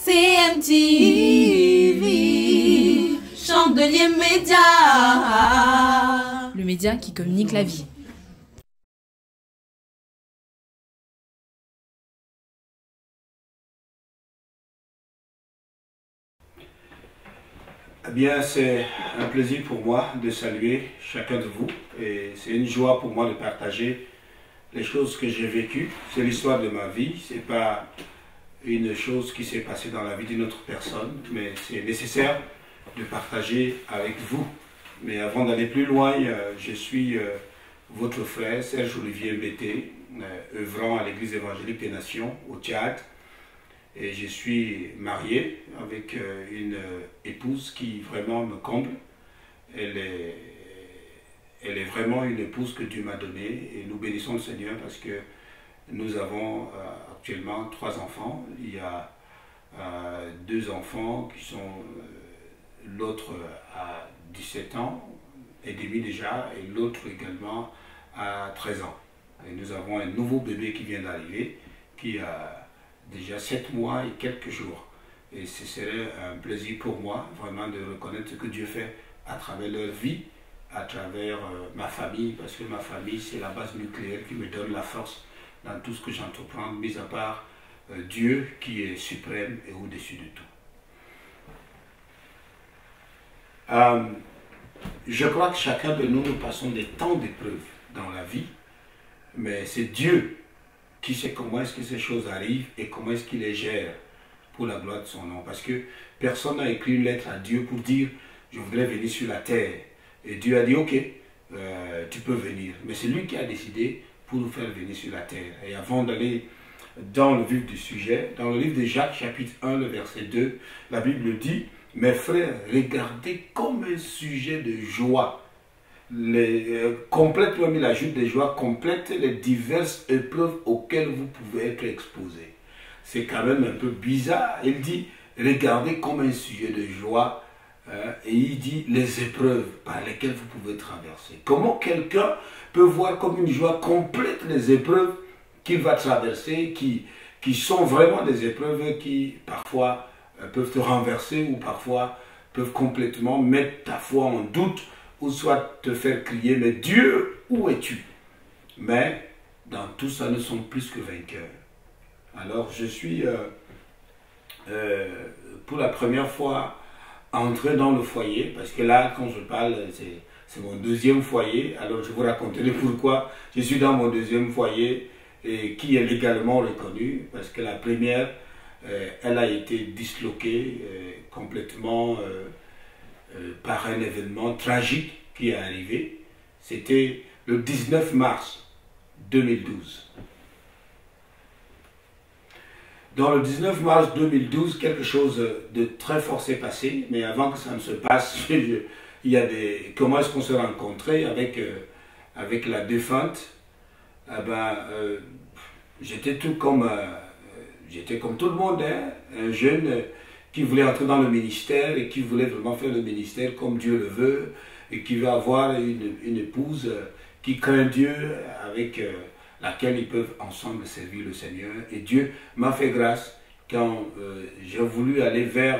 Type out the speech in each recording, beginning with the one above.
CMTV, Chandelier Média, le média qui communique la vie. Eh bien, c'est un plaisir pour moi de saluer chacun de vous et c'est une joie pour moi de partager les choses que j'ai vécues. C'est l'histoire de ma vie, c'est pas une chose qui s'est passée dans la vie d'une autre personne, mais c'est nécessaire de partager avec vous. Mais avant d'aller plus loin, je suis votre frère Serge Olivier Mbété, œuvrant à l'Église évangélique des Nations au Tchad. Et je suis marié avec une épouse qui vraiment me comble. Elle est vraiment une épouse que Dieu m'a donnée et nous bénissons le Seigneur parce que nous avons actuellement 3 enfants. Il y a 2 enfants qui sont, l'autre à 17 ans et demi déjà et l'autre également à 13 ans. Et nous avons un nouveau bébé qui vient d'arriver qui a déjà 7 mois et quelques jours. Et ce serait un plaisir pour moi vraiment de reconnaître ce que Dieu fait à travers leur vie, à travers ma famille, parce que ma famille c'est la base nucléaire qui me donne la force dans tout ce que j'entreprends, mis à part Dieu qui est suprême et au-dessus de tout. Je crois que chacun de nous passons des temps d'épreuve dans la vie, mais c'est Dieu qui sait comment est-ce que ces choses arrivent et comment est-ce qu'il les gère pour la gloire de son nom. Parce que personne n'a écrit une lettre à Dieu pour dire « je voudrais venir sur la terre ». Et Dieu a dit « ok, tu peux venir ». Mais c'est lui qui a décidé pour nous faire venir sur la terre. Et avant d'aller dans le vif du sujet, dans le livre de Jacques chapitre 1, le verset 2, la Bible dit « mes frères, regardez comme un sujet de joie ». Complète, même il ajoute des joies complètes les diverses épreuves auxquelles vous pouvez être exposés. C'est quand même un peu bizarre. Il dit regardez comme un sujet de joie et il dit les épreuves par lesquelles vous pouvez traverser. Comment quelqu'un peut voir comme une joie complète les épreuves qu'il va traverser, qui sont vraiment des épreuves qui parfois peuvent te renverser ou parfois peuvent complètement mettre ta foi en doute ou soit te faire crier, mais Dieu, où es-tu? Mais dans tout ça, nous sommes plus que vainqueurs. Alors je suis pour la première fois entré dans le foyer, parce que là, quand je parle, c'est mon deuxième foyer. Alors je vous raconterai pourquoi je suis dans mon deuxième foyer et qui est légalement reconnu, parce que la première, elle a été disloquée complètement par un événement tragique qui est arrivé. C'était le 19 mars 2012. Dans le 19 mars 2012, quelque chose de très fort s'est passé, mais avant que ça ne se passe, il y a des... Comment est-ce qu'on s'est rencontrés avec la défunte? J'étais comme tout le monde, hein, un jeune qui voulait entrer dans le ministère et qui voulait vraiment faire le ministère comme Dieu le veut et qui veut avoir une épouse qui craint Dieu avec laquelle ils peuvent ensemble servir le Seigneur. Et Dieu m'a fait grâce quand j'ai voulu aller vers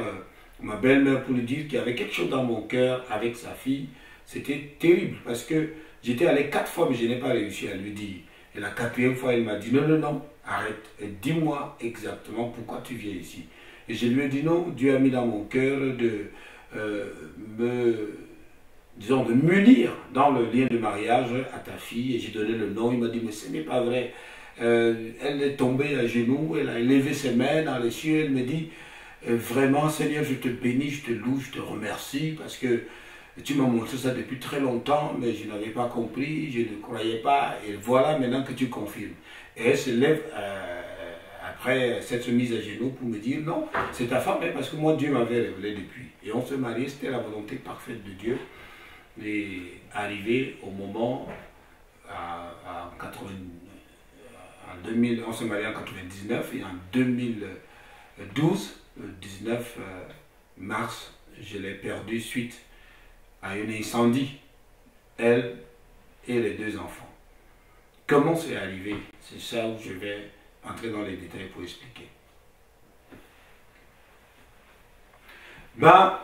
ma belle-mère pour lui dire qu'il y avait quelque chose dans mon cœur avec sa fille. C'était terrible parce que j'étais allé 4 fois mais je n'ai pas réussi à lui dire. Et la 4e fois, il m'a dit non, non, non, arrête, dis-moi exactement pourquoi tu viens ici. Et je lui ai dit non, Dieu a mis dans mon cœur de m'unir dans le lien de mariage à ta fille. Et j'ai donné le nom, il m'a dit mais ce n'est pas vrai. Elle est tombée à genoux, elle a élevé ses mains dans les cieux, elle me dit vraiment Seigneur, je te bénis, je te loue, je te remercie parce que tu m'as montré ça depuis très longtemps, mais je n'avais pas compris, je ne croyais pas, et voilà maintenant que tu confirmes. Et elle se lève après cette mise à genoux pour me dire non, c'est ta femme, parce que moi Dieu m'avait révélé depuis. Et on se mariait, c'était la volonté parfaite de Dieu. Et arrivé au moment, on s'est marié en 99 et en 2012, le 19 mars, je l'ai perdu suite à un incendie, elle et les 2 enfants. Comment c'est arrivé? C'est ça où je vais entrer dans les détails pour expliquer. Ben,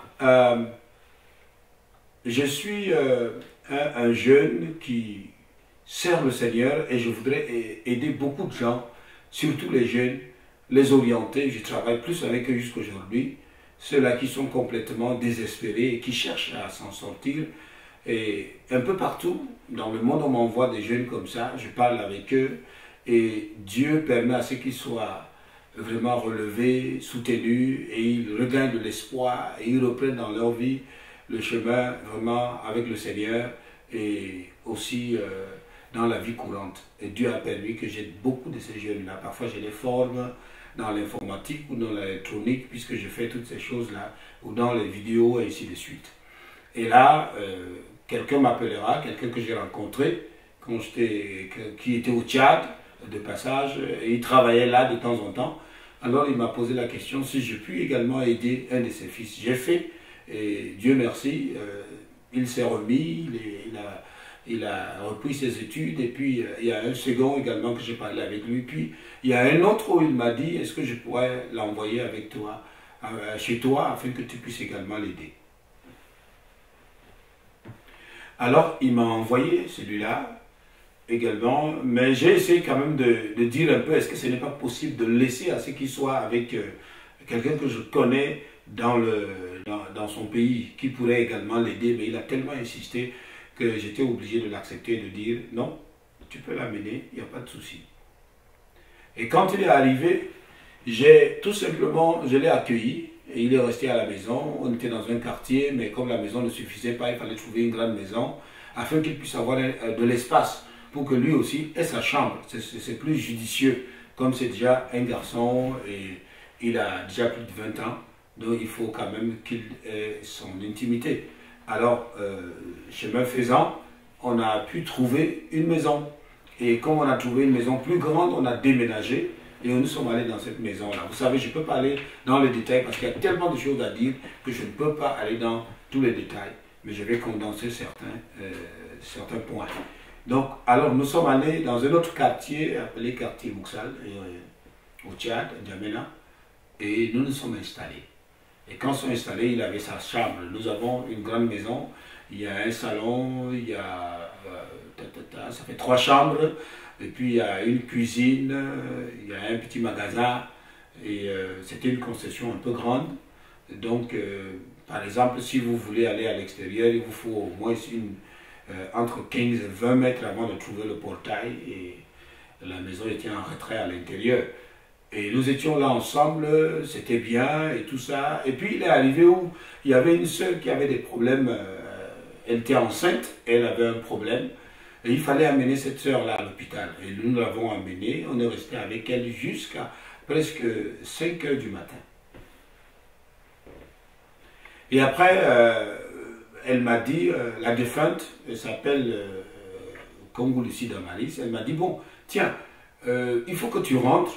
je suis un jeune qui sert le Seigneur et je voudrais aider beaucoup de gens, surtout les jeunes, les orienter. Je travaille plus avec eux jusqu'aujourd'hui. Ceux-là qui sont complètement désespérés et qui cherchent à s'en sortir. Et un peu partout dans le monde, on m'envoie des jeunes comme ça. Je parle avec eux et Dieu permet à ce qu'ils soient vraiment relevés, soutenus et ils regagnent de l'espoir et ils reprennent dans leur vie le chemin vraiment avec le Seigneur et aussi dans la vie courante. Et Dieu a permis que j'aide beaucoup de ces jeunes-là. Parfois, je les forme dans l'informatique ou dans l'électronique, puisque je fais toutes ces choses-là, ou dans les vidéos, et ainsi de suite. Et là, quelqu'un m'appellera, quelqu'un que j'ai rencontré, qui était au Tchad, de passage, et il travaillait là de temps en temps. Alors, il m'a posé la question si je puis également aider un de ses fils. J'ai fait, et Dieu merci, il s'est remis, il a repris ses études et puis il y a un second également que j'ai parlé avec lui. Puis il y a un autre où il m'a dit est-ce que je pourrais l'envoyer avec toi, chez toi, afin que tu puisses également l'aider. Alors il m'a envoyé celui-là également, mais j'ai essayé quand même de dire un peu est-ce que ce n'est pas possible de laisser à ce qu'il soit avec quelqu'un que je connais dans son pays qui pourrait également l'aider, mais il a tellement insisté que j'étais obligé de l'accepter, de dire non, tu peux l'amener, il n'y a pas de souci. Et quand il est arrivé, je l'ai accueilli et il est resté à la maison. On était dans un quartier, mais comme la maison ne suffisait pas, il fallait trouver une grande maison afin qu'il puisse avoir de l'espace pour que lui aussi ait sa chambre. C'est plus judicieux, comme c'est déjà un garçon et il a déjà plus de 20 ans, donc il faut quand même qu'il ait son intimité. Alors, chemin faisant, on a pu trouver une maison. Et comme on a trouvé une maison plus grande, on a déménagé et nous sommes allés dans cette maison-là. Vous savez, je ne peux pas aller dans les détails parce qu'il y a tellement de choses à dire que je ne peux pas aller dans tous les détails. Mais je vais condenser certains points. Donc, alors nous sommes allés dans un autre quartier appelé quartier Mouxal, au Tchad, à N'Djamena, et nous nous sommes installés. Et quand ils sont installés, il avait sa chambre. Nous avons une grande maison, il y a un salon, il y a, ça fait 3 chambres, et puis il y a une cuisine, il y a un petit magasin, et c'était une concession un peu grande. Donc, par exemple, si vous voulez aller à l'extérieur, il vous faut au moins entre 15 et 20 mètres avant de trouver le portail, et la maison était en retrait à l'intérieur. Et nous étions là ensemble, c'était bien et tout ça. Et puis il est arrivé où il y avait une sœur qui avait des problèmes, elle était enceinte, elle avait un problème. Et il fallait amener cette sœur-là à l'hôpital. Et nous l'avons amenée, on est resté avec elle jusqu'à presque 5 heures du matin. Et après, elle m'a dit, la défunte, elle s'appelle Kongo Lucie Damaris, elle m'a dit, bon, tiens, il faut que tu rentres,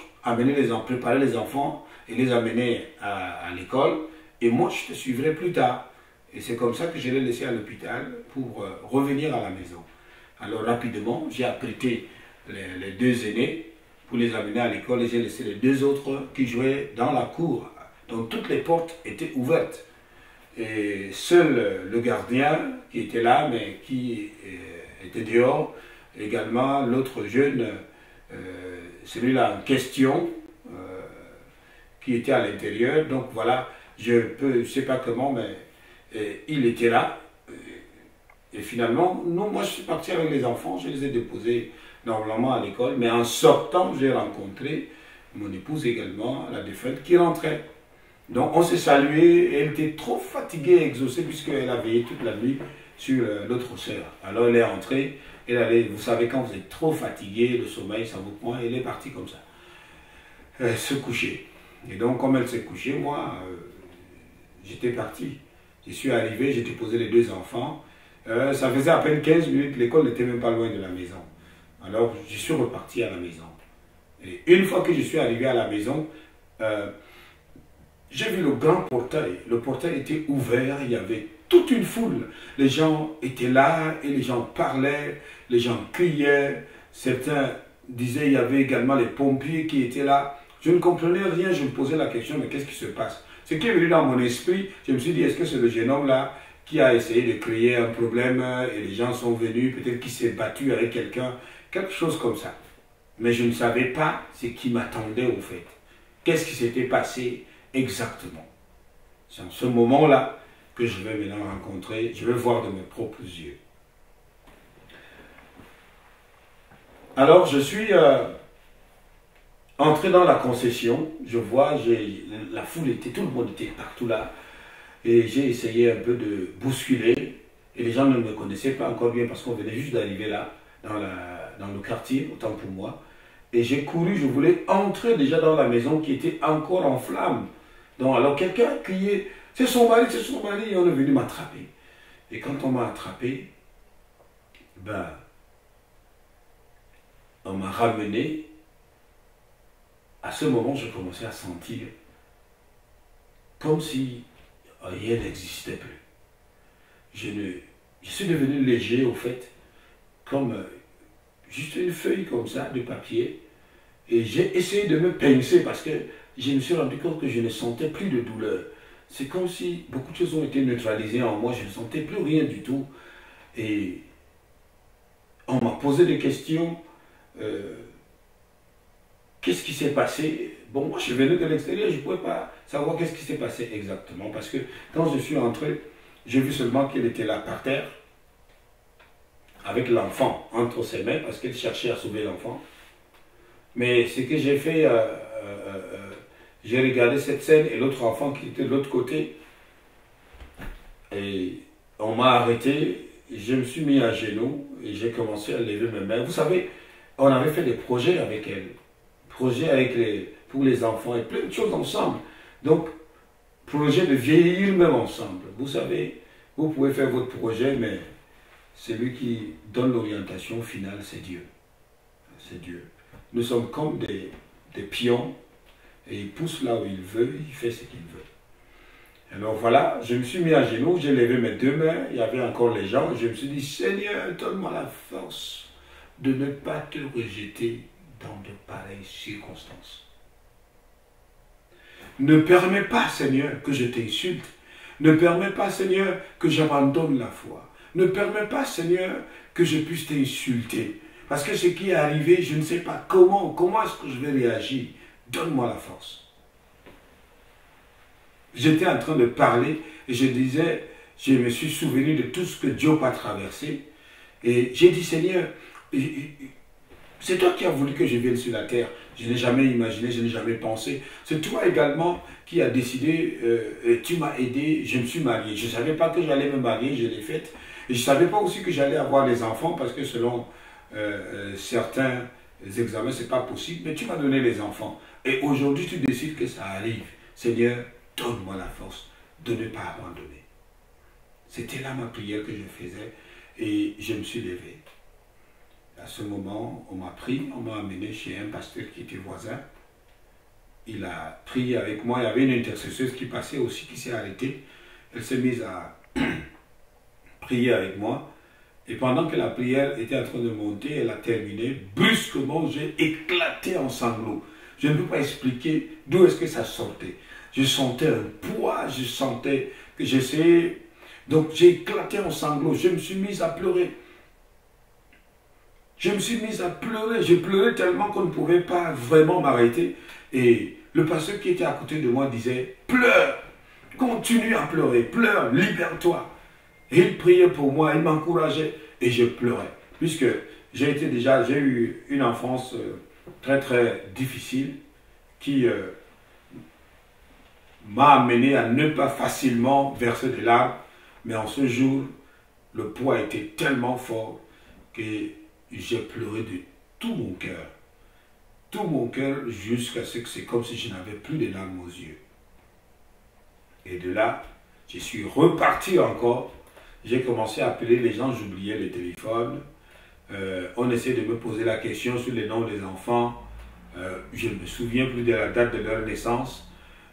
préparer les enfants et les amener à l'école, et moi je te suivrai plus tard. Et c'est comme ça que je l'ai laissé à l'hôpital pour revenir à la maison. Alors rapidement, j'ai apprêté les 2 aînés pour les amener à l'école et j'ai laissé les 2 autres qui jouaient dans la cour. Donc toutes les portes étaient ouvertes. Et seul le gardien qui était là, mais qui était dehors, également l'autre jeune, celui-là en question, qui était à l'intérieur. Donc voilà, je ne sais pas comment, mais il était là. Et finalement, moi je suis parti avec les enfants, je les ai déposés normalement à l'école, mais en sortant, j'ai rencontré mon épouse également, la défunte, qui rentrait. Donc on s'est salué, elle était trop fatiguée et exaucée puisqu'elle a veillé toute la nuit sur l'autre sœur. Alors elle est rentrée, elle allait, vous savez quand vous êtes trop fatigué, le sommeil ça vous prend, elle est partie comme ça, se coucher. Et donc comme elle s'est couchée, moi j'étais parti. Je suis arrivé, j'ai déposé les 2 enfants. Ça faisait à peine 15 minutes, l'école n'était même pas loin de la maison. Alors je suis reparti à la maison. Et une fois que je suis arrivé à la maison, j'ai vu le grand portail. Le portail était ouvert, il y avait toute une foule. Les gens étaient là et les gens parlaient, les gens criaient. Certains disaient il y avait également les pompiers qui étaient là. Je ne comprenais rien, je me posais la question, mais qu'est-ce qui se passe? Ce qui est venu dans mon esprit, je me suis dit, est-ce que c'est le jeune homme-là qui a essayé de créer un problème et les gens sont venus, peut-être qu'il s'est battu avec quelqu'un, quelque chose comme ça. Mais je ne savais pas ce qui m'attendait au fait. Qu'est-ce qui s'était passé exactement? C'est en ce moment-là que je vais maintenant rencontrer, je vais voir de mes propres yeux. Alors, je suis entré dans la concession, je vois, la foule était, tout le monde était partout là, et j'ai essayé un peu de bousculer, et les gens ne me connaissaient pas encore bien parce qu'on venait juste d'arriver là, dans le quartier, autant pour moi, et j'ai couru, je voulais entrer déjà dans la maison qui était encore en flammes. Donc, alors quelqu'un a crié, c'est son mari, et on est venu m'attraper. Et quand on m'a attrapé, ben, on m'a ramené. À ce moment, je commençais à sentir comme si rien n'existait plus. Je suis devenu léger au fait, comme juste une feuille comme ça de papier. Et j'ai essayé de me pincer parce que je me suis rendu compte que je ne sentais plus de douleur. C'est comme si beaucoup de choses ont été neutralisées en moi, je ne sentais plus rien du tout. Et on m'a posé des questions. Qu'est-ce qui s'est passé? Bon, moi je venais de l'extérieur, je ne pouvais pas savoir qu'est-ce qui s'est passé exactement. Parce que quand je suis entré, j'ai vu seulement qu'elle était là par terre, avec l'enfant entre ses mains, parce qu'elle cherchait à sauver l'enfant. Mais ce que j'ai fait, j'ai regardé cette scène et l'autre enfant qui était de l'autre côté. Et on m'a arrêté, je me suis mis à genoux et j'ai commencé à lever mes mains. Vous savez, on avait fait des projets avec elle. Projet pour les enfants et plein de choses ensemble. Donc, projet de vieillir même ensemble. Vous savez, vous pouvez faire votre projet, mais celui qui donne l'orientation finale, c'est Dieu. C'est Dieu. Nous sommes comme des pions et il pousse là où il veut, il fait ce qu'il veut. Alors voilà, je me suis mis à genoux, j'ai levé mes deux mains, il y avait encore les gens, et je me suis dit, Seigneur, donne-moi la force de ne pas te rejeter dans de pareilles circonstances. Ne permets pas, Seigneur, que je t'insulte. Ne permets pas, Seigneur, que j'abandonne la foi. Ne permets pas, Seigneur, que je puisse t'insulter. Parce que ce qui est arrivé, je ne sais pas comment est-ce que je vais réagir. Donne-moi la force. J'étais en train de parler et je disais, je me suis souvenu de tout ce que Dieu a traversé. Et j'ai dit, Seigneur, c'est toi qui as voulu que je vienne sur la terre. Je n'ai jamais imaginé, je n'ai jamais pensé. C'est toi également qui as décidé, tu m'as aidé, je me suis marié. Je ne savais pas que j'allais me marier, je l'ai fait. Et je ne savais pas aussi que j'allais avoir des enfants parce que selon certains examens, ce n'est pas possible. Mais tu m'as donné les enfants. Et aujourd'hui, tu décides que ça arrive. Seigneur, donne-moi la force de ne pas abandonner. C'était là ma prière que je faisais et je me suis levé. À ce moment, on m'a pris, on m'a amené chez un pasteur qui était voisin. Il a prié avec moi. Il y avait une intercesseuse qui passait aussi, qui s'est arrêtée. Elle s'est mise à prier avec moi. Et pendant que la prière était en train de monter, elle a terminé. Brusquement, j'ai éclaté en sanglots. Je ne peux pas expliquer d'où est-ce que ça sortait. Je sentais un poids, je sentais que j'essayais. Donc j'ai éclaté en sanglots. Je me suis mise à pleurer. Je me suis mise à pleurer. Je pleurais tellement qu'on ne pouvait pas vraiment m'arrêter. Et le pasteur qui était à côté de moi disait, pleure, continue à pleurer, pleure, libère-toi. Et il priait pour moi, il m'encourageait et je pleurais. Puisque j'ai eu une enfance très très difficile qui m'a amené à ne pas facilement verser des larmes. Mais en ce jour, le poids était tellement fort que j'ai pleuré de tout mon cœur. Tout mon cœur jusqu'à ce que c'est comme si je n'avais plus de larmes aux yeux. Et de là, je suis reparti encore. J'ai commencé à appeler les gens, j'oubliais les téléphones. On essayait de me poser la question sur les noms des enfants. Je ne me souviens plus de la date de leur naissance.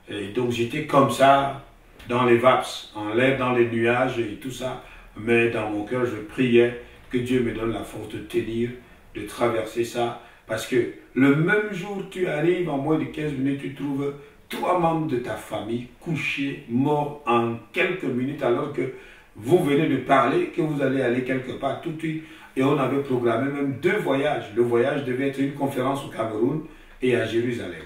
Et donc j'étais comme ça, dans les vapes, en l'air, dans les nuages et tout ça. Mais dans mon cœur, je priais que Dieu me donne la force de tenir, de traverser ça, Parce que le même jour, tu arrives, en moins de 15 minutes, tu trouves 3 membres de ta famille couchés, morts en quelques minutes, alors que vous venez de parler, que vous allez aller quelque part tout de suite. Et on avait programmé même 2 voyages. Le voyage devait être une conférence au Cameroun et à Jérusalem.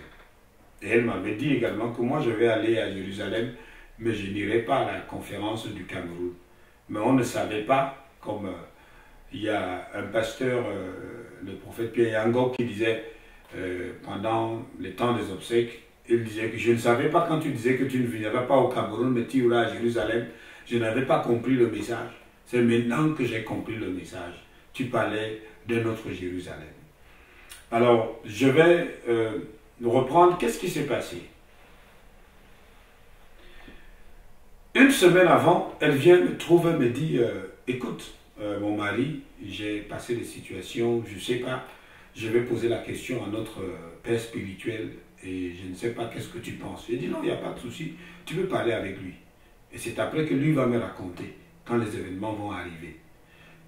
Et elle m'avait dit également que moi je vais aller à Jérusalem, mais je n'irai pas à la conférence du Cameroun. Mais on ne savait pas, comme il y a un pasteur, le prophète Pierre Yango, qui disait pendant les temps des obsèques, il disait que je ne savais pas quand tu disais que tu ne viendras pas au Cameroun, mais tu iras à Jérusalem. Je n'avais pas compris le message. C'est maintenant que j'ai compris le message. Tu parlais de notre Jérusalem. Alors, je vais reprendre. Qu'est-ce qui s'est passé? Une semaine avant, elle vient me trouver, me dit, écoute, mon mari, j'ai passé des situations, je ne sais pas, je vais poser la question à notre père spirituel et je ne sais pas qu'est-ce que tu penses. J'ai dit non, il n'y a pas de souci, tu peux parler avec lui. Et c'est après que lui va me raconter quand les événements vont arriver.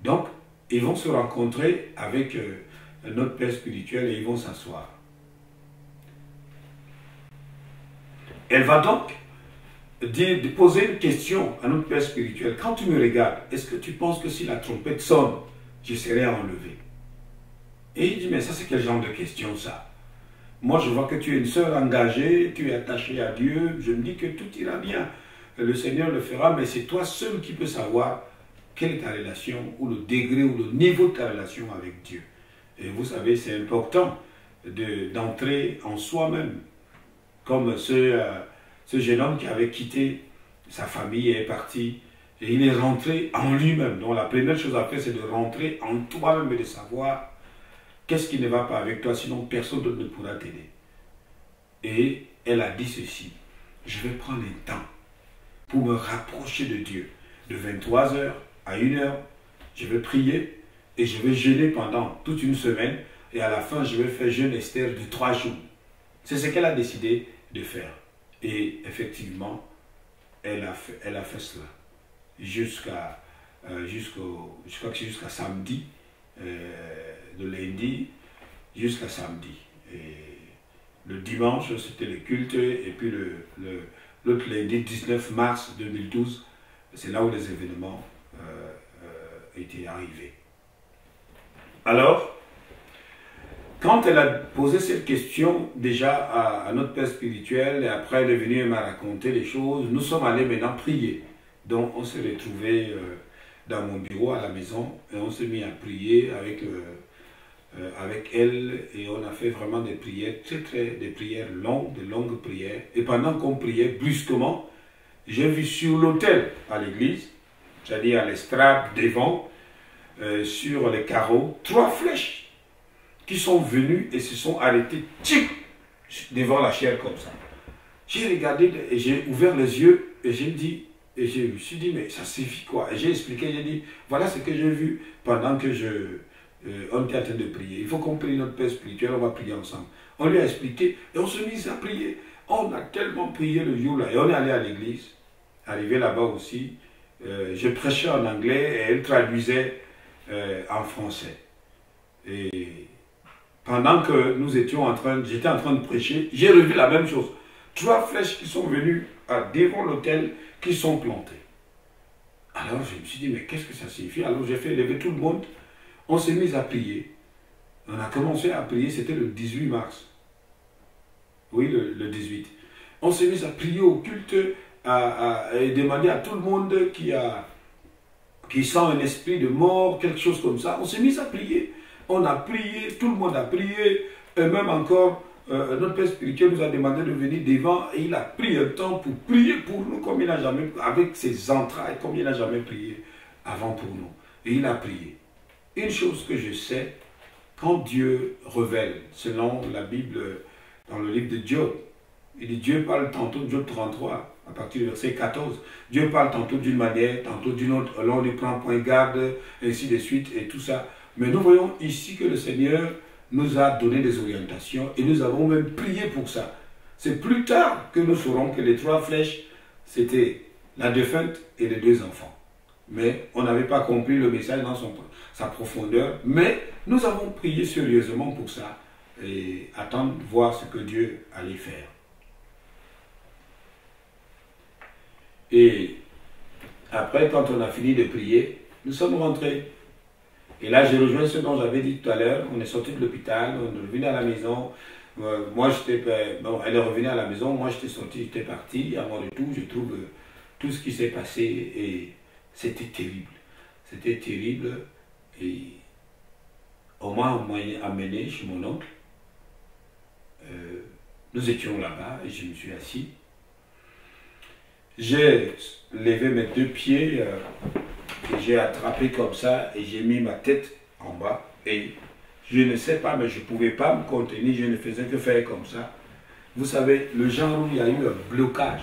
Donc, ils vont se rencontrer avec notre père spirituel et ils vont s'asseoir. Elle va donc de poser une question à notre père spirituel. Quand tu me regardes, est-ce que tu penses que si la trompette sonne, je serai enlevé? Et il dit, mais ça c'est quel genre de question ça? Moi je vois que tu es une sœur engagée, tu es attachée à Dieu, je me dis que tout ira bien. Le Seigneur le fera, mais c'est toi seul qui peux savoir quelle est ta relation, ou le degré, ou le niveau de ta relation avec Dieu. Et vous savez, c'est important d'entrer en soi-même, comme ce jeune homme qui avait quitté sa famille et est parti, et il est rentré en lui-même. Donc la première chose à faire, c'est de rentrer en toi-même et de savoir qu'est-ce qui ne va pas avec toi, sinon personne d'autre ne pourra t'aider. Et elle a dit ceci, je vais prendre un temps pour me rapprocher de Dieu. De 23h à 1h, je vais prier et je vais jeûner pendant toute une semaine, et à la fin, je vais faire jeûne Esther de 3 jours. C'est ce qu'elle a décidé de faire. Et effectivement, elle a fait cela jusqu'à samedi, le lundi jusqu'à samedi. Et le dimanche, c'était le culte, et puis l'autre lundi, 19 mars 2012, c'est là où les événements étaient arrivés. Alors, quand elle a posé cette question déjà à notre père spirituel, et après elle est venue et m'a raconté les choses, nous sommes allés maintenant prier. Donc on s'est retrouvés dans mon bureau à la maison et on s'est mis à prier avec elle, et on a fait vraiment des prières, des prières longues, de longues prières. Et pendant qu'on priait, brusquement, j'ai vu sur l'autel à l'église, c'est-à-dire à l'estrade devant, sur les carreaux, 3 flèches qui sont venus et se sont arrêtés devant la chair comme ça. J'ai regardé et j'ai ouvert les yeux et j'ai dit, et je me suis dit, mais ça suffit quoi? Et j'ai expliqué, j'ai dit, voilà ce que j'ai vu pendant que on était en train de prier. Il faut qu'on prie notre père spirituel, on va prier ensemble. On lui a expliqué et on se mit à prier. On a tellement prié le jour-là et on est allé à l'église. Arrivé là-bas aussi, je prêchais en anglais et elle traduisait en français. Et pendant que nous étions j'étais en train de prêcher, j'ai revu la même chose. 3 flèches qui sont venues devant l'autel, qui sont plantées. Alors je me suis dit, mais qu'est-ce que ça signifie? Alors j'ai fait lever tout le monde, on s'est mis à prier. On a commencé à prier, c'était le 18 mars. Oui, le 18. On s'est mis à prier au culte, et demander à tout le monde qui sent un esprit de mort, quelque chose comme ça. On s'est mis à prier. On a prié, tout le monde a prié, et même encore, notre père spirituel nous a demandé de venir devant, et il a pris un temps pour prier pour nous, comme il n'a jamais, avec ses entrailles, comme il n'a jamais prié avant pour nous. Et il a prié. Une chose que je sais, quand Dieu révèle, selon la Bible, dans le livre de Job, il dit, Dieu parle tantôt, Job 33, à partir du verset 14, Dieu parle tantôt d'une manière, tantôt d'une autre, l'on lui prend point garde, ainsi de suite, et tout ça. Mais nous voyons ici que le Seigneur nous a donné des orientations et nous avons même prié pour ça. C'est plus tard que nous saurons que les 3 flèches, c'était la défunte et les 2 enfants. mais on n'avait pas compris le message dans sa profondeur. Mais nous avons prié sérieusement pour ça et attendre de voir ce que Dieu allait faire. Et après, quand on a fini de prier, nous sommes rentrés. Et là, j'ai rejoint ce dont j'avais dit tout à l'heure. On est sorti de l'hôpital, on est revenu à la maison. Moi, bon, elle est revenue à la maison, moi j'étais sorti, j'étais parti. Avant de tout, je trouve tout ce qui s'est passé et c'était terrible. C'était terrible. Et on m'a amené chez mon oncle. Nous étions là-bas et je me suis assis. J'ai levé mes deux pieds, que j'ai attrapé comme ça et j'ai mis ma tête en bas. Et je ne sais pas, mais je ne pouvais pas me contenir, je ne faisais que faire comme ça. Vous savez, le genre où il y a eu un blocage,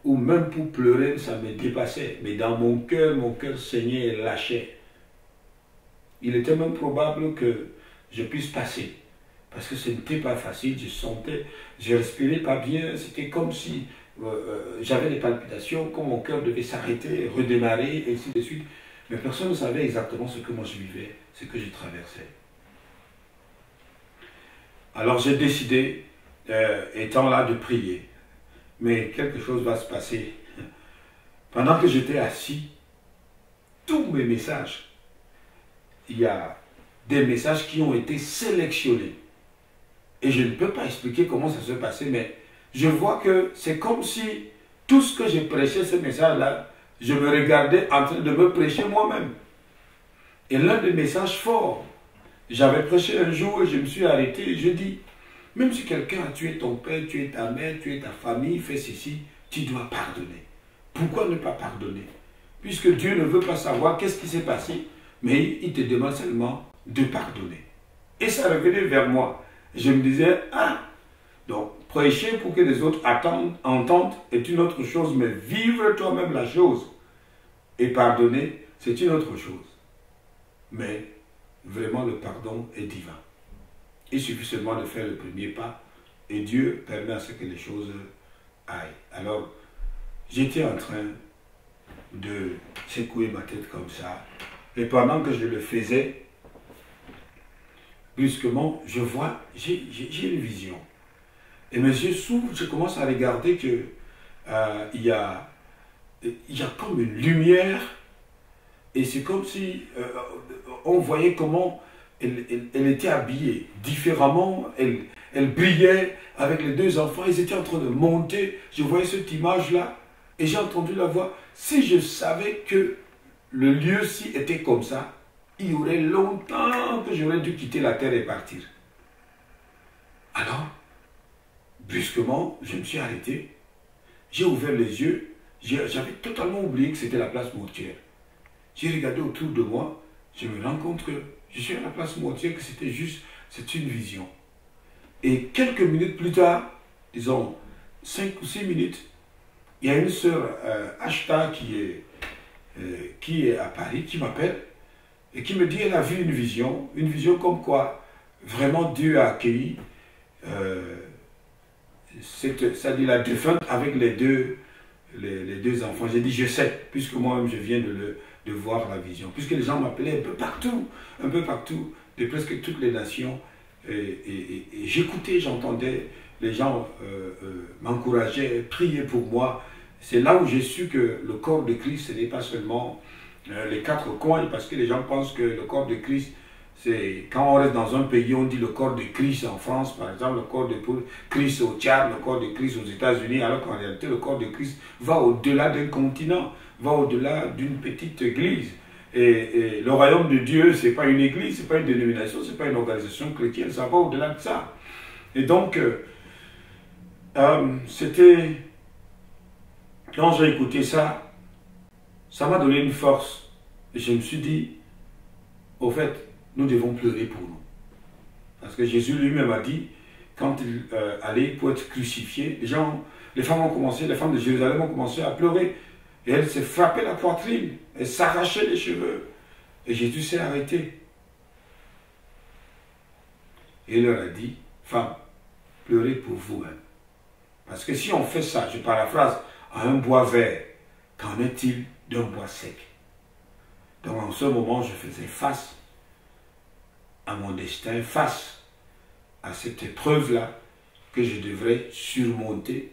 où même pour pleurer, ça me dépassait. Mais dans mon cœur saignait et lâchait. Il était même probable que je puisse passer. Parce que ce n'était pas facile, je respirais pas bien, c'était comme si j'avais des palpitations, comme mon cœur devait s'arrêter, redémarrer, et ainsi de suite. Mais personne ne savait exactement ce que moi je vivais, ce que je traversais. Alors j'ai décidé, étant là, de prier. Mais quelque chose va se passer. Pendant que j'étais assis, tous mes messages, il y a des messages qui ont été sélectionnés. Et je ne peux pas expliquer comment ça se passait, mais je vois que c'est comme si tout ce que j'ai prêché, ce message-là, je me regardais en train de me prêcher moi-même. Et l'un des messages forts, j'avais prêché un jour et je me suis arrêté et je dis, même si quelqu'un a tué ton père, tué ta mère, tué ta famille, fait ceci, tu dois pardonner. Pourquoi ne pas pardonner? Puisque Dieu ne veut pas savoir qu'est-ce qui s'est passé, mais il te demande seulement de pardonner. Et ça revenait vers moi. Je me disais, ah, donc prêcher pour que les autres entendent est une autre chose, mais vivre toi-même la chose et pardonner, c'est une autre chose. Mais vraiment le pardon est divin. Il suffit seulement de faire le premier pas et Dieu permet à ce que les choses aillent. Alors, j'étais en train de secouer ma tête comme ça et pendant que je le faisais, brusquement, je vois, j'ai une vision. Et mes yeux s'ouvrent, je commence à regarder que il y a comme une lumière et c'est comme si on voyait comment elle était habillée différemment, elle brillait avec les deux enfants, ils étaient en train de monter, je voyais cette image-là et j'ai entendu la voix. Si je savais que le lieu-ci était comme ça, il y aurait longtemps que j'aurais dû quitter la terre et partir. Alors, brusquement, je me suis arrêté, j'ai ouvert les yeux, j'avais totalement oublié que c'était la place mortuaire. J'ai regardé autour de moi, je me rends compte que je suis à la place mortuaire, que c'était juste, c'est une vision. Et quelques minutes plus tard, disons 5 ou 6 minutes, il y a une sœur, Ashta, qui est à Paris, qui m'appelle, et qui me dit qu'elle a vu une vision comme quoi vraiment Dieu a accueilli c'est-à-dire la défunte avec les deux enfants. J'ai dit je sais, puisque moi-même je viens de voir la vision, puisque les gens m'appelaient un peu partout, de presque toutes les nations, et j'écoutais, j'entendais, les gens m'encourageaient, priaient pour moi. C'est là où j'ai su que le corps de Christ, ce n'est pas seulement les 4 coins, parce que les gens pensent que le corps de Christ, c'est quand on reste dans un pays, on dit le corps de Christ en France, par exemple, le corps de Christ au Tchad, le corps de Christ aux États-Unis, alors qu'en réalité, le corps de Christ va au-delà d'un continent, va au-delà d'une petite église. Et le royaume de Dieu, ce n'est pas une église, ce n'est pas une dénomination, ce n'est pas une organisation chrétienne, ça va au-delà de ça. Et donc, c'était... Quand j'ai écouté ça, ça m'a donné une force. Et je me suis dit, au fait, nous devons pleurer pour nous. Parce que Jésus lui-même a dit, quand il allait pour être crucifié, les femmes de Jérusalem ont commencé à pleurer. Et elle s'est frappée la poitrine, elle s'arrachait les cheveux. Et Jésus s'est arrêté. Et il leur a dit, femmes, pleurez pour vous-même. Parce que si on fait ça, je paraphrase, à un bois vert, qu'en est-il d'un bois sec? Donc en ce moment, je faisais face à mon destin, face à cette épreuve-là que je devrais surmonter.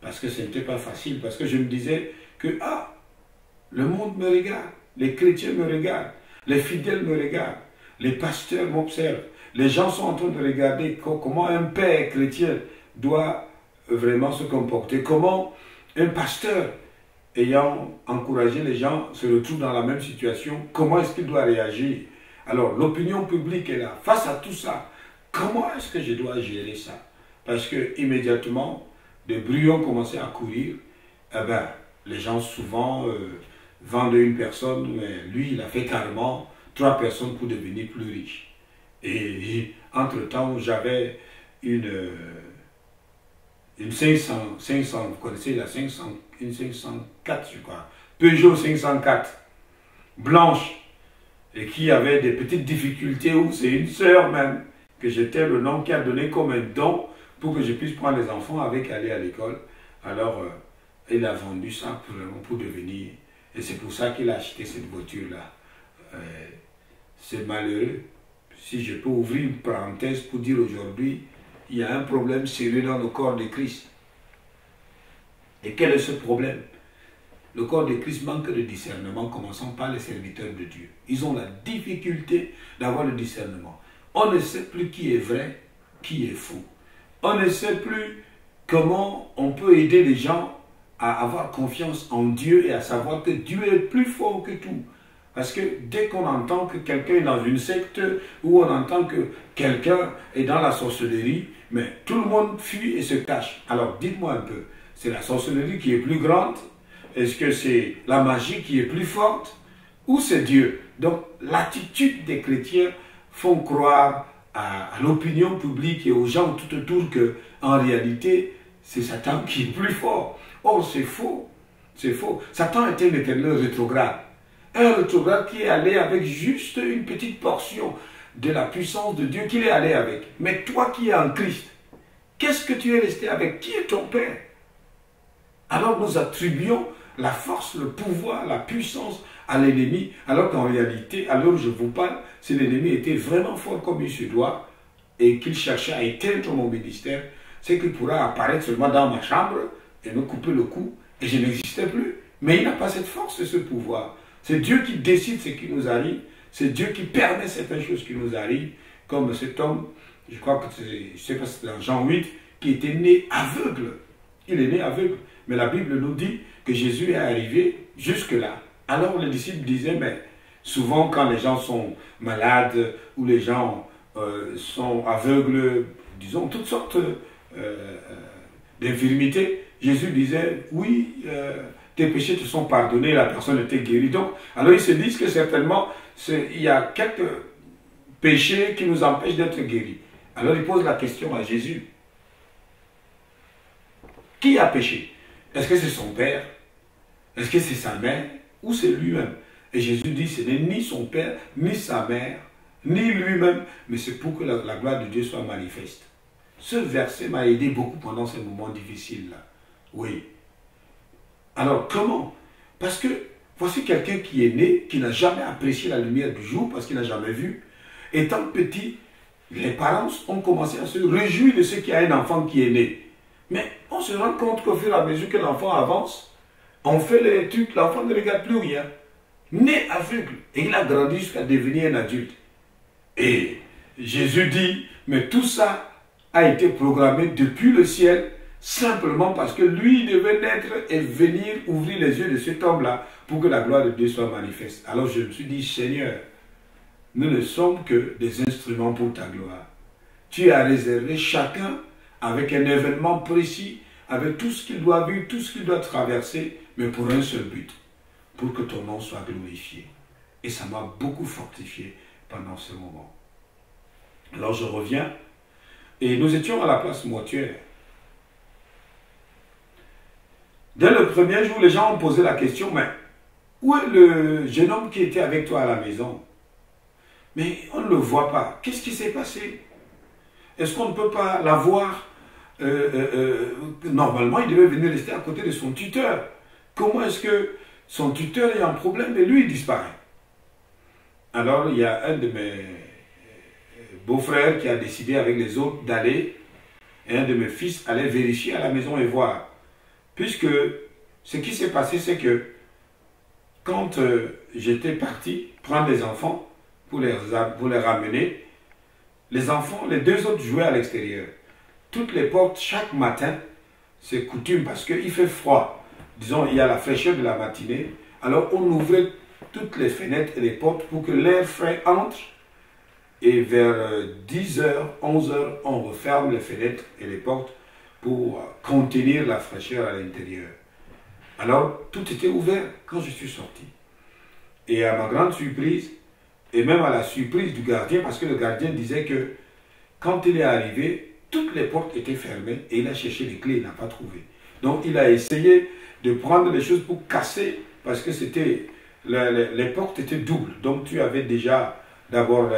Parce que ce n'était pas facile, parce que je me disais que, ah, le monde me regarde, les chrétiens me regardent, les fidèles me regardent, les pasteurs m'observent. Les gens sont en train de regarder comment un père chrétien doit vraiment se comporter, comment un pasteur ayant encouragé les gens se retrouve dans la même situation, comment est-ce qu'il doit réagir. Alors l'opinion publique est là. Face à tout ça, comment est-ce que je dois gérer ça? Parce que immédiatement, des bruits ont commencé à courir. Eh ben, les gens souvent vendent une personne, mais lui il a fait carrément 3 personnes pour devenir plus riche. Et entre-temps, j'avais une 500, vous connaissez la 500, une 504 je crois, Peugeot 504, blanche, et qui avait des petites difficultés, où c'est une sœur même, que j'étais le nom qui a donné comme un don pour que je puisse prendre les enfants avec aller à l'école. Alors, il a vendu ça pour devenir, et c'est pour ça qu'il a acheté cette voiture-là. C'est malheureux. Si je peux ouvrir une parenthèse pour dire aujourd'hui, il y a un problème sérieux dans le corps de Christ. Et quel est ce problème? Le corps de Christ manque de discernement, commençant par les serviteurs de Dieu. Ils ont la difficulté d'avoir le discernement. On ne sait plus qui est vrai, qui est faux. On ne sait plus comment on peut aider les gens à avoir confiance en Dieu et à savoir que Dieu est plus fort que tout. Parce que dès qu'on entend que quelqu'un est dans une secte, ou on entend que quelqu'un est dans la sorcellerie, mais tout le monde fuit et se cache. Alors dites-moi un peu, c'est la sorcellerie qui est plus grande? Est-ce que c'est la magie qui est plus forte? Ou c'est Dieu? Donc l'attitude des chrétiens font croire à l'opinion publique et aux gens tout autour que en réalité c'est Satan qui est plus fort. Or c'est faux, c'est faux. Satan est un éternel rétrograde. Un rétrograde qui est allé avec juste une petite portion de la puissance de Dieu qu'il est allé avec. Mais toi qui es en Christ, qu'est-ce que tu es resté avec? Qui est ton Père? Alors nous attribuons la force, le pouvoir, la puissance à l'ennemi, alors qu'en réalité, à l'heure où je vous parle, si l'ennemi était vraiment fort comme il se doit et qu'il cherchait à éteindre mon ministère, c'est qu'il pourra apparaître seulement dans ma chambre et me couper le cou et je n'existais plus. Mais il n'a pas cette force et ce pouvoir. C'est Dieu qui décide ce qui nous arrive, c'est Dieu qui permet certaines choses qui nous arrivent, comme cet homme, je crois que c'est, je sais pas si c'est dans Jean 8, qui était né aveugle. Il est né aveugle. Mais la Bible nous dit que Jésus est arrivé jusque-là. Alors les disciples disaient, mais souvent quand les gens sont malades ou les gens sont aveugles, disons toutes sortes d'infirmités, Jésus disait, oui, tes péchés te sont pardonnés, la personne était guérie. Donc, alors ils se disent que certainement, il y a quelques péchés qui nous empêchent d'être guéris. Alors ils posent la question à Jésus. Qui a péché? Est-ce que c'est son père? Est-ce que c'est sa mère? Ou c'est lui-même? Et Jésus dit, ce n'est ni son père, ni sa mère, ni lui-même, mais c'est pour que la gloire de Dieu soit manifeste. Ce verset m'a aidé beaucoup pendant ces moments difficiles-là. Oui. Alors, comment? Parce que voici quelqu'un qui est né, qui n'a jamais apprécié la lumière du jour, parce qu'il n'a jamais vu. Étant petit, les parents ont commencé à se réjouir de ce qu'il y a un enfant qui est né. Mais on se rend compte qu'au fur et à mesure que l'enfant avance, on fait les trucs, l'enfant ne regarde plus rien. Né aveugle, et il a grandi jusqu'à devenir un adulte. Et Jésus dit, mais tout ça a été programmé depuis le ciel, simplement parce que lui devait naître et venir ouvrir les yeux de cet homme-là pour que la gloire de Dieu soit manifeste. Alors je me suis dit, Seigneur, nous ne sommes que des instruments pour ta gloire. Tu as réservé chacun avec un événement précis, avec tout ce qu'il doit vivre, tout ce qu'il doit traverser, mais pour un seul but, pour que ton nom soit glorifié. Et ça m'a beaucoup fortifié pendant ce moment. Alors je reviens, et nous étions à la place mortuaire. Dès le premier jour, les gens ont posé la question, mais où est le jeune homme qui était avec toi à la maison? Mais on ne le voit pas. Qu'est-ce qui s'est passé? Est-ce qu'on ne peut pas l'avoir? Normalement, il devait venir rester à côté de son tuteur. Comment est-ce que son tuteur est en problème et lui, il disparaît? Alors, il y a un de mes beaux-frères qui a décidé avec les autres d'aller, et un de mes fils allait vérifier à la maison et voir. Puisque ce qui s'est passé, c'est que quand j'étais parti prendre les enfants pour les ramener, les enfants, les deux autres jouaient à l'extérieur. Toutes les portes, chaque matin, c'est coutume parce qu'il fait froid. Disons, il y a la fraîcheur de la matinée. Alors, on ouvrait toutes les fenêtres et les portes pour que l'air frais entre. Et vers 10h, 11h, on referme les fenêtres et les portes pour contenir la fraîcheur à l'intérieur. Alors, tout était ouvert quand je suis sorti. Et à ma grande surprise, et même à la surprise du gardien, parce que le gardien disait que quand il est arrivé, toutes les portes étaient fermées et il a cherché les clés, il n'a pas trouvé. Donc, il a essayé de prendre les choses pour casser, parce que c'était les portes étaient doubles. Donc, tu avais déjà d'abord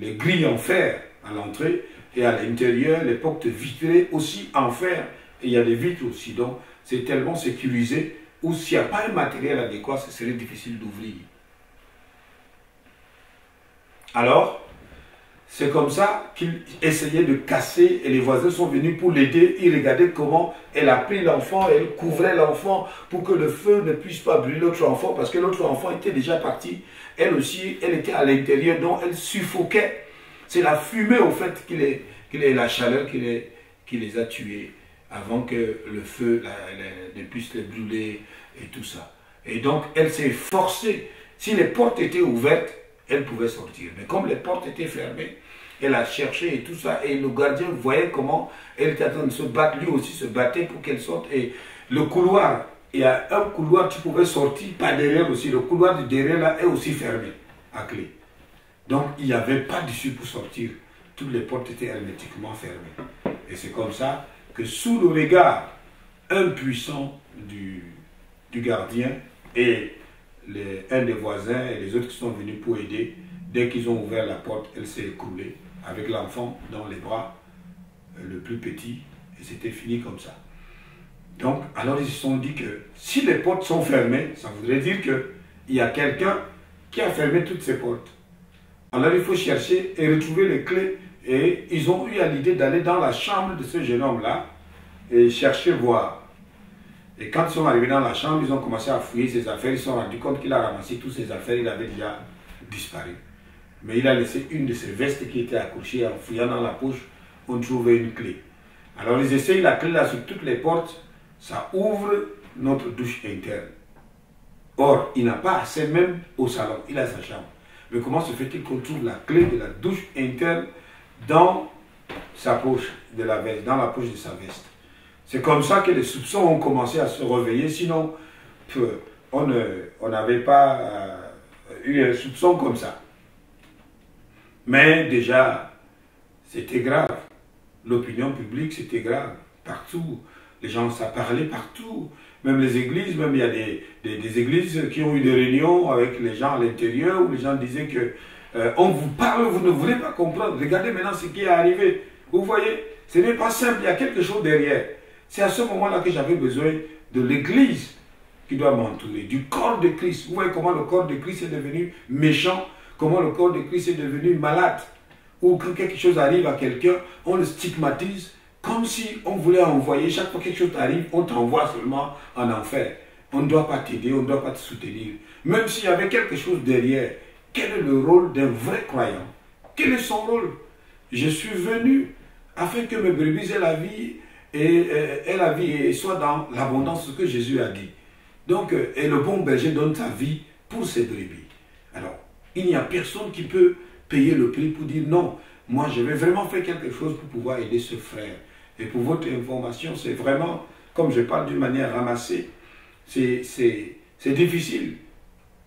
les grilles en fer à l'entrée et à l'intérieur, les portes vitrées aussi en fer. Et il y a des vitres aussi. Donc, c'est tellement sécurisé où s'il n'y a pas un matériel adéquat, ce serait difficile d'ouvrir. Alors, c'est comme ça qu'il essayait de casser et les voisins sont venus pour l'aider. Ils regardaient comment elle a pris l'enfant, elle couvrait l'enfant pour que le feu ne puisse pas brûler l'autre enfant parce que l'autre enfant était déjà parti. Elle aussi, elle était à l'intérieur, donc elle suffoquait. C'est la fumée au fait la chaleur qui les a tués avant que le feu ne puisse les brûler et tout ça. Et donc, elle s'est forcée. Si les portes étaient ouvertes, elle pouvait sortir. Mais comme les portes étaient fermées, elle a cherché et tout ça. Et le gardien voyait comment elle était en train de se battre. Lui aussi se battait pour qu'elle sorte. Et le couloir, il y a un couloir, tu pouvais sortir par derrière aussi. Le couloir du derrière là est aussi fermé à clé. Donc il n'y avait pas d'issue pour sortir. Toutes les portes étaient hermétiquement fermées. Et c'est comme ça que sous le regard impuissant du gardien et un des voisins et les autres qui sont venus pour aider, dès qu'ils ont ouvert la porte, elle s'est écroulée avec l'enfant dans les bras, le plus petit, et c'était fini comme ça. Donc, alors ils se sont dit que si les portes sont fermées, ça voudrait dire qu'il y a quelqu'un qui a fermé toutes ces portes. Alors il faut chercher et retrouver les clés. Et ils ont eu à l'idée d'aller dans la chambre de ce jeune homme-là et chercher, voir. Et quand ils sont arrivés dans la chambre, ils ont commencé à fouiller ses affaires. Ils se sont rendus compte qu'il a ramassé toutes ses affaires, il avait déjà disparu. Mais il a laissé une de ses vestes qui était accrochée. En fouillant dans la poche, on trouvait une clé. Alors ils essayent la clé là sur toutes les portes. Ça ouvre notre douche interne. Or, il n'a pas accès même au salon. Il a sa chambre. Mais comment se fait-il qu'on trouve la clé de la douche interne dans sa poche de la veste, dans la poche de sa veste? C'est comme ça que les soupçons ont commencé à se réveiller. Sinon, on n'avait pas eu un soupçon comme ça. Mais déjà, c'était grave. L'opinion publique, c'était grave. Partout. Les gens, ça parlait partout. Même les églises, même il y a des églises qui ont eu des réunions avec les gens à l'intérieur où les gens disaient que on vous parle, vous ne voulez pas comprendre. Regardez maintenant ce qui est arrivé. Vous voyez, ce n'est pas simple, il y a quelque chose derrière. C'est à ce moment-là que j'avais besoin de l'église qui doit m'entourer, du corps de Christ. Vous voyez comment le corps de Christ est devenu méchant, comment le corps de Christ est devenu malade. Ou quand quelque chose arrive à quelqu'un, on le stigmatise comme si on voulait envoyer, chaque fois que quelque chose arrive, on t'envoie seulement en enfer. On ne doit pas t'aider, on ne doit pas te soutenir. Même s'il y avait quelque chose derrière, quel est le rôle d'un vrai croyant? Quel est son rôle? Je suis venu afin que mes brebis aient la vie et soit dans l'abondance, ce que Jésus a dit. Donc, et le bon berger donne sa vie pour ses brebis. Alors, il n'y a personne qui peut payer le prix pour dire non, moi je vais vraiment faire quelque chose pour pouvoir aider ce frère. Et pour votre information, c'est vraiment, comme je parle d'une manière ramassée, c'est difficile.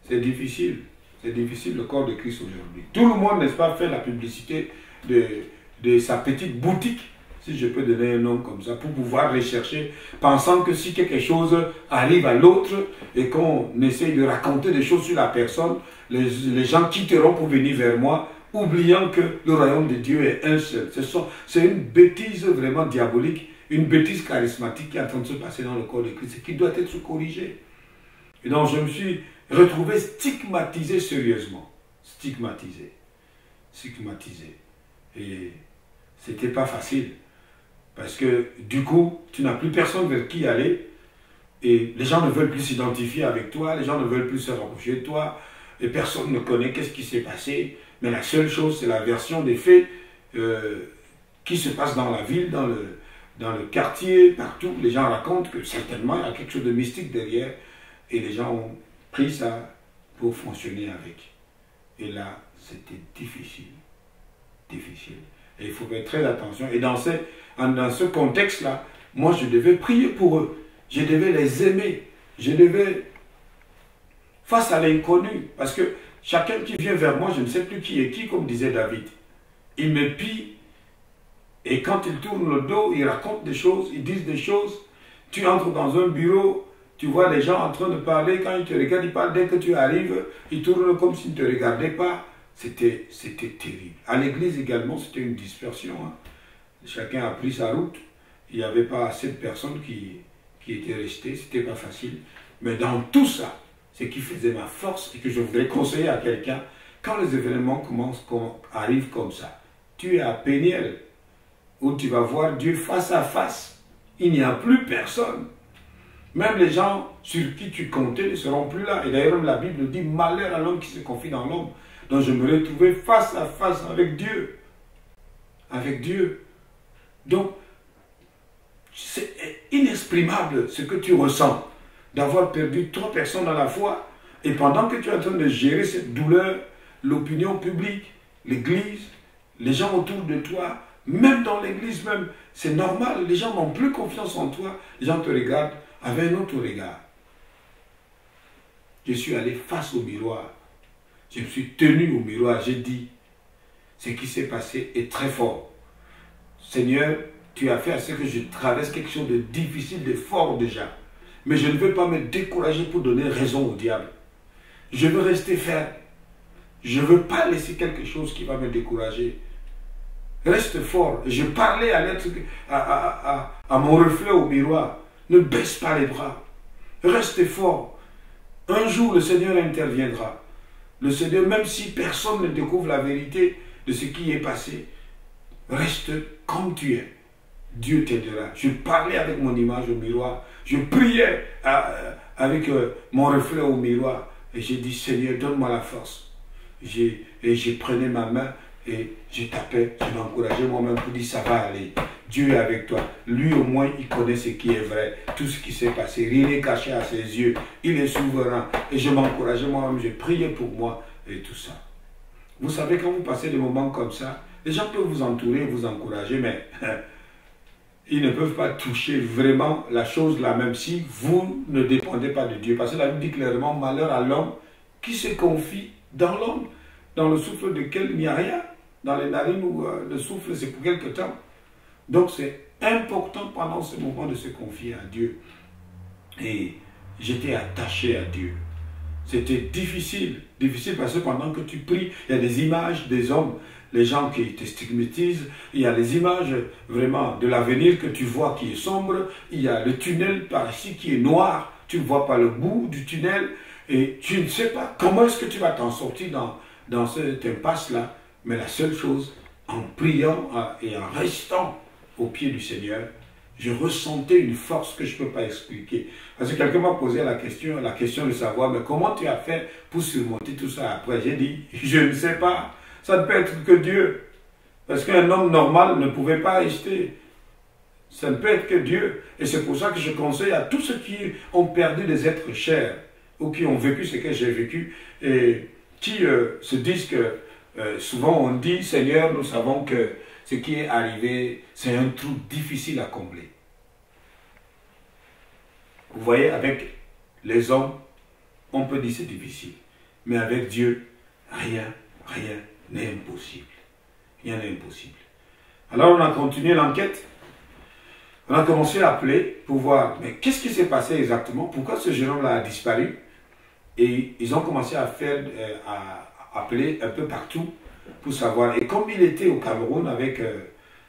C'est difficile. C'est difficile le corps de Christ aujourd'hui. Tout le monde, n'est-ce pas, fait la publicité de sa petite boutique, si je peux donner un nom comme ça, pour pouvoir rechercher, pensant que si quelque chose arrive à l'autre et qu'on essaye de raconter des choses sur la personne, les gens quitteront pour venir vers moi, oubliant que le royaume de Dieu est un seul. C'est une bêtise vraiment diabolique, une bêtise charismatique qui est en train de se passer dans le corps de Christ et qui doit être corrigée. Et donc je me suis retrouvé stigmatisé sérieusement. stigmatisé. Stigmatisé. Et c'était pas facile. Parce que du coup, tu n'as plus personne vers qui aller. Et les gens ne veulent plus s'identifier avec toi. Les gens ne veulent plus se rapprocher de toi. Et personne ne connaît qu'est-ce qui s'est passé. Mais la seule chose, c'est la version des faits qui se passe dans la ville, dans le quartier, partout. Les gens racontent que certainement, il y a quelque chose de mystique derrière. Et les gens ont pris ça pour fonctionner avec. Et là, c'était difficile. Difficile. Et il faut faire très attention. Et dans ce contexte-là, moi, je devais prier pour eux. Je devais les aimer. Je devais, face à l'inconnu, parce que chacun qui vient vers moi, je ne sais plus qui est qui, comme disait David. Il me pille, et quand il tourne le dos, il raconte des choses, ils disent des choses. Tu entres dans un bureau, tu vois les gens en train de parler, quand ils te regardent, ils parlent, dès que tu arrives, ils tournent comme s'ils ne te regardaient pas. C'était terrible. À l'église également, c'était une dispersion. Hein. Chacun a pris sa route. Il n'y avait pas assez de personnes qui étaient restées. C'était pas facile. Mais dans tout ça, ce qui faisait ma force et que je voudrais conseiller à quelqu'un, quand les événements arrivent comme ça, tu es à Péniel, où tu vas voir Dieu face à face. Il n'y a plus personne. Même les gens sur qui tu comptais ne seront plus là. Et d'ailleurs, la Bible dit, malheur à l'homme qui se confie dans l'homme. Donc je me retrouvais face à face avec Dieu. Avec Dieu. Donc, c'est inexprimable ce que tu ressens. D'avoir perdu 3 personnes à la fois. Et pendant que tu es en train de gérer cette douleur, l'opinion publique, l'église, les gens autour de toi, même dans l'église même, c'est normal. Les gens n'ont plus confiance en toi. Les gens te regardent avec un autre regard. Je suis allé face au miroir. Je me suis tenu au miroir, j'ai dit, ce qui s'est passé est très fort. Seigneur, tu as fait à ce que je traverse quelque chose de difficile, de fort déjà. Mais je ne veux pas me décourager pour donner raison au diable. Je veux rester ferme. Je ne veux pas laisser quelque chose qui va me décourager. Reste fort. Je parlais à mon reflet au miroir. Ne baisse pas les bras. Reste fort. Un jour, le Seigneur interviendra. Le Seigneur, même si personne ne découvre la vérité de ce qui est passé, reste comme tu es. Dieu t'aidera. Je parlais avec mon image au miroir. Je priais avec mon reflet au miroir. Et j'ai dit, Seigneur, donne-moi la force. Et je prenais ma main et je tapais, je m'encourageais moi-même pour dire, ça va aller. Dieu est avec toi. Lui au moins, il connaît ce qui est vrai. Tout ce qui s'est passé, rien n'est caché à ses yeux. Il est souverain. Et je m'encourageais moi-même, je priais pour moi et tout ça. Vous savez, quand vous passez des moments comme ça, les gens peuvent vous entourer, vous encourager, mais ils ne peuvent pas toucher vraiment la chose là, même si vous ne dépendez pas de Dieu. Parce que la Bible dit clairement, malheur à l'homme qui se confie dans l'homme, dans le souffle duquel il n'y a rien. Dans les narines où le souffle, c'est pour quelque temps. Donc c'est important pendant ce moment de se confier à Dieu. Et j'étais attaché à Dieu. C'était difficile parce que pendant que tu pries, il y a des images des hommes, les gens qui te stigmatisent, il y a les images vraiment de l'avenir que tu vois qui est sombre, il y a le tunnel par ici qui est noir, tu ne vois pas le bout du tunnel et tu ne sais pas comment est-ce que tu vas t'en sortir dans cette impasse-là. Mais la seule chose, en priant et en restant au pied du Seigneur, je ressentais une force que je ne peux pas expliquer. Parce que quelqu'un m'a posé la question de savoir, mais comment tu as fait pour surmonter tout ça après? J'ai dit, je ne sais pas. Ça ne peut être que Dieu. Parce qu'un homme normal ne pouvait pas rester. Ça ne peut être que Dieu. Et c'est pour ça que je conseille à tous ceux qui ont perdu des êtres chers, ou qui ont vécu ce que j'ai vécu, et qui se disent que, souvent on dit, Seigneur, nous savons que ce qui est arrivé, c'est un trou difficile à combler. Vous voyez, avec les hommes, on peut dire c'est difficile. Mais avec Dieu, rien n'est impossible. Rien n'est impossible. Alors on a continué l'enquête. On a commencé à appeler pour voir, mais qu'est-ce qui s'est passé exactement? Pourquoi ce jeune homme-là a disparu? Et ils ont commencé à appeler un peu partout pour savoir. Et comme il était au Cameroun avec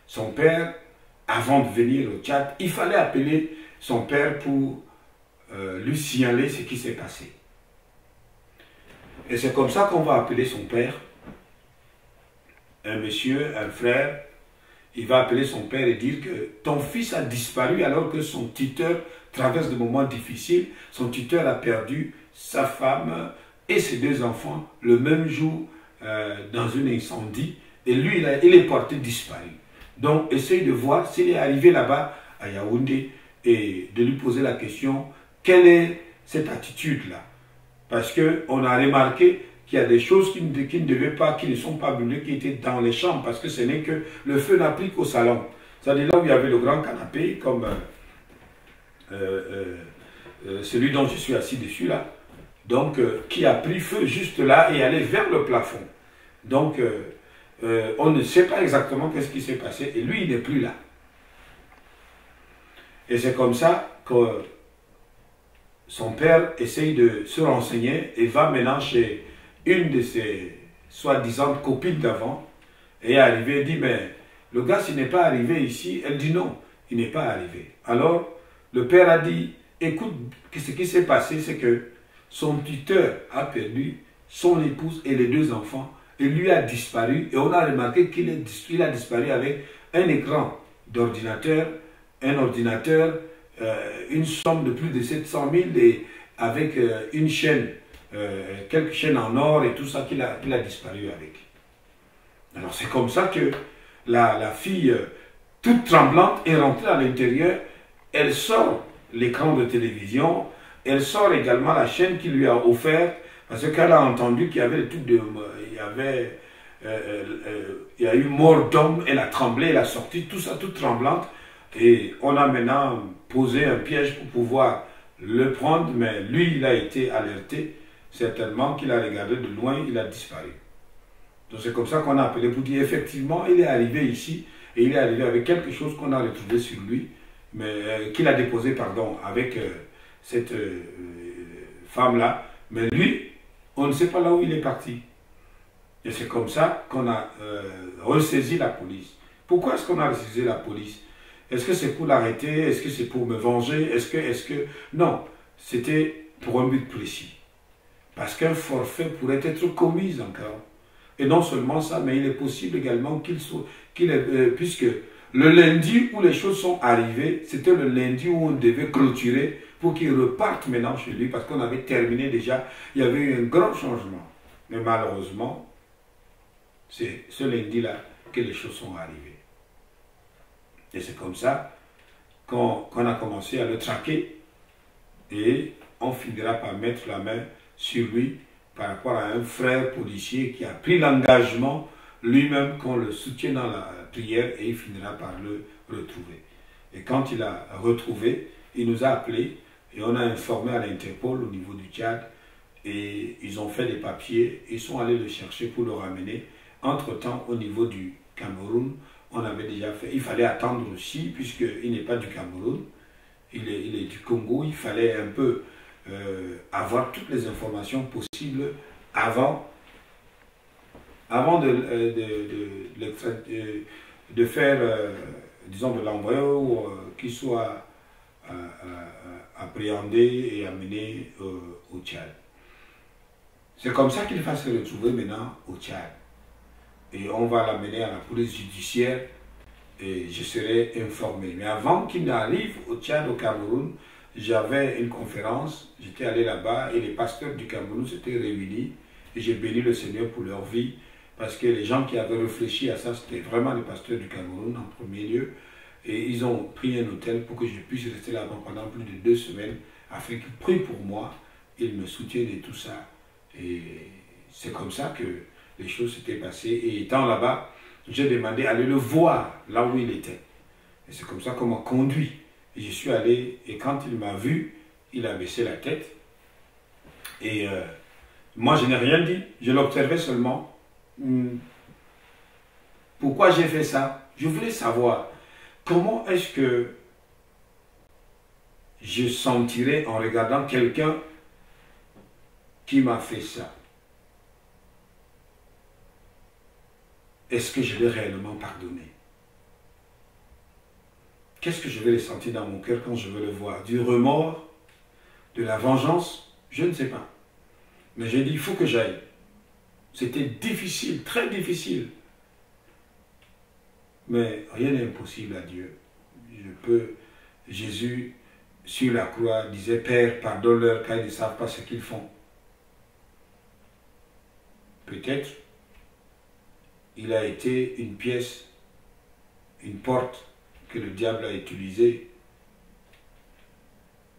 son père, avant de venir au Tchad, il fallait appeler son père pour lui signaler ce qui s'est passé. Et c'est comme ça qu'on va appeler son père. Un monsieur, un frère, il va appeler son père et dire que ton fils a disparu alors que son tuteur traverse des moments difficiles. Son tuteur a perdu sa femme et ses 2 enfants le même jour dans un incendie. Et lui, il est porté disparu. Donc, essaye de voir s'il est arrivé là-bas à Yaoundé et de lui poser la question, quelle est cette attitude-là? Parce qu'on a remarqué qu'il y a des choses qui ne devaient pas, qui ne sont pas brûlées, qui étaient dans les chambres, parce que ce n'est que le feu n'a pris qu'au salon. C'est-à-dire là où il y avait le grand canapé, comme celui dont je suis assis dessus là, donc qui a pris feu juste là et allé vers le plafond. Donc on ne sait pas exactement qu'est-ce qui s'est passé et lui il n'est plus là. Et c'est comme ça que son père essaye de se renseigner et va maintenant chez une de ses soi-disant copines d'avant et est arrivé et dit mais le gars s'il n'est pas arrivé ici, elle dit non, il n'est pas arrivé. Alors le père a dit écoute, ce qui s'est passé c'est que son tuteur a perdu son épouse et les 2 enfants et lui a disparu et on a remarqué qu'il a disparu avec un écran d'ordinateur, un ordinateur, une somme de plus de 700 000 et avec une chaîne, quelques chaînes en or et tout ça qu'il a disparu avec. Alors c'est comme ça que la fille, toute tremblante, est rentrée à l'intérieur, elle sort l'écran de télévision, elle sort également la chaîne qu'il lui a offerte, parce qu'elle a entendu qu'il y avait tout de... il y a eu mort d'homme, elle a tremblé, elle a sorti, tout ça, toute tremblante. Et on a maintenant posé un piège pour pouvoir le prendre, mais lui, il a été alerté, certainement qu'il a regardé de loin, il a disparu. Donc c'est comme ça qu'on a appelé pour dire, effectivement, il est arrivé ici, et il est arrivé avec quelque chose qu'on a retrouvé sur lui, mais qu'il a déposé, pardon, avec cette femme-là, mais lui, on ne sait pas là où il est parti. Et c'est comme ça qu'on a ressaisi la police. Pourquoi est-ce qu'on a ressaisi la police? Est-ce que c'est pour l'arrêter? Est-ce que c'est pour me venger? Est-ce que... Non, c'était pour un but précis. Parce qu'un forfait pourrait être commis encore. Et non seulement ça, mais il est possible également puisque le lundi où les choses sont arrivées, c'était le lundi où on devait clôturer pour qu'il reparte maintenant chez lui, parce qu'on avait terminé déjà, il y avait eu un grand changement. Mais malheureusement, c'est ce lundi-là que les choses sont arrivées. Et c'est comme ça qu'on a commencé à le traquer et on finira par mettre la main sur lui par rapport à un frère policier qui a pris l'engagement lui-même qu'on le soutienne dans la prière et il finira par le retrouver. Et quand il a retrouvé, il nous a appelés et on a informé à l'Interpol au niveau du Tchad et ils ont fait des papiers, ils sont allés le chercher pour le ramener. Entre-temps, au niveau du Cameroun, on avait déjà fait, il fallait attendre aussi, puisqu'il n'est pas du Cameroun, il est du Congo, il fallait un peu avoir toutes les informations possibles avant de faire, disons, de l'envoyer ou qu'il soit appréhendé et amené au Tchad. C'est comme ça qu'il va se retrouver maintenant au Tchad. Et on va l'amener à la police judiciaire et je serai informé. Mais avant qu'il n'arrive au Tchad, au Cameroun, j'avais une conférence, j'étais allé là-bas et les pasteurs du Cameroun s'étaient réunis et j'ai béni le Seigneur pour leur vie parce que les gens qui avaient réfléchi à ça, c'était vraiment les pasteurs du Cameroun en premier lieu et ils ont pris un hôtel pour que je puisse rester là-bas pendant plus de 2 semaines afin qu'ils prient pour moi, ils me soutiennent et tout ça. Et c'est comme ça que les choses s'étaient passées et étant là-bas, j'ai demandé d'aller le voir là où il était. Et c'est comme ça qu'on m'a conduit. Et je suis allé et quand il m'a vu, il a baissé la tête. Et moi je n'ai rien dit, je l'observais seulement. Pourquoi j'ai fait ça? Je voulais savoir comment est-ce que je sentirais en regardant quelqu'un qui m'a fait ça. Est-ce que je vais réellement pardonner? Qu'est-ce que je vais ressentir dans mon cœur quand je vais le voir? Du remords? De la vengeance? Je ne sais pas. Mais j'ai dit, il faut que j'aille. C'était difficile, très difficile. Mais rien n'est impossible à Dieu. Jésus, sur la croix, disait, Père, pardonne-leur car ils ne savent pas ce qu'ils font. Peut-être, il a été une pièce, une porte que le diable a utilisée.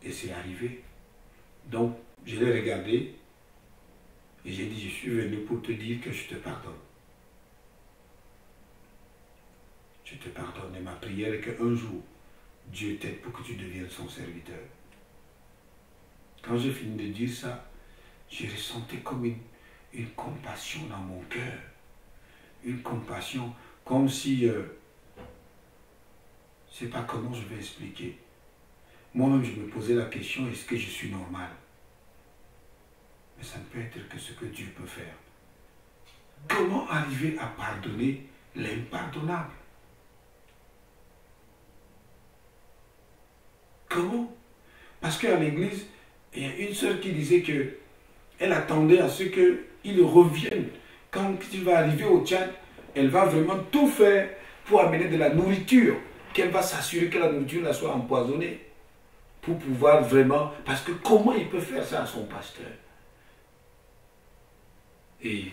Et c'est arrivé. Donc, je l'ai regardé et j'ai dit, je suis venu pour te dire que je te pardonne. Je te pardonne. Et ma prière est qu'un jour, Dieu t'aide pour que tu deviennes son serviteur. Quand j'ai fini de dire ça, j'ai ressenti comme une compassion dans mon cœur. Une compassion, comme si, je ne sais pas comment je vais expliquer. Moi-même, je me posais la question, est-ce que je suis normal? Mais ça ne peut être que ce que Dieu peut faire. Comment arriver à pardonner l'impardonnable? Comment? Parce qu'à l'église, il y a une sœur qui disait qu'elle attendait à ce qu'il revienne. Quand il va arriver au Tchad, elle va vraiment tout faire pour amener de la nourriture, qu'elle va s'assurer que la nourriture ne soit empoisonnée. Pour pouvoir vraiment... Parce que comment il peut faire ça à son pasteur? Et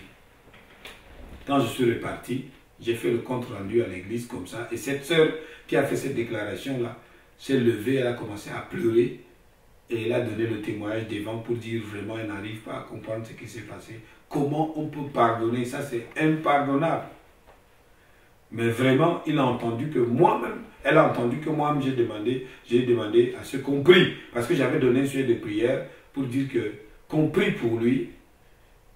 quand je suis reparti, j'ai fait le compte rendu à l'église comme ça. Et cette sœur qui a fait cette déclaration-là s'est levée, elle a commencé à pleurer. Et elle a donné le témoignage devant pour dire vraiment, elle n'arrive pas à comprendre ce qui s'est passé. Comment on peut pardonner? Ça, c'est impardonnable. Mais vraiment, il a entendu que moi-même, elle a entendu que moi-même, j'ai demandé à ce qu'on prie. Parce que j'avais donné un sujet de prière pour dire qu'on prie pour lui,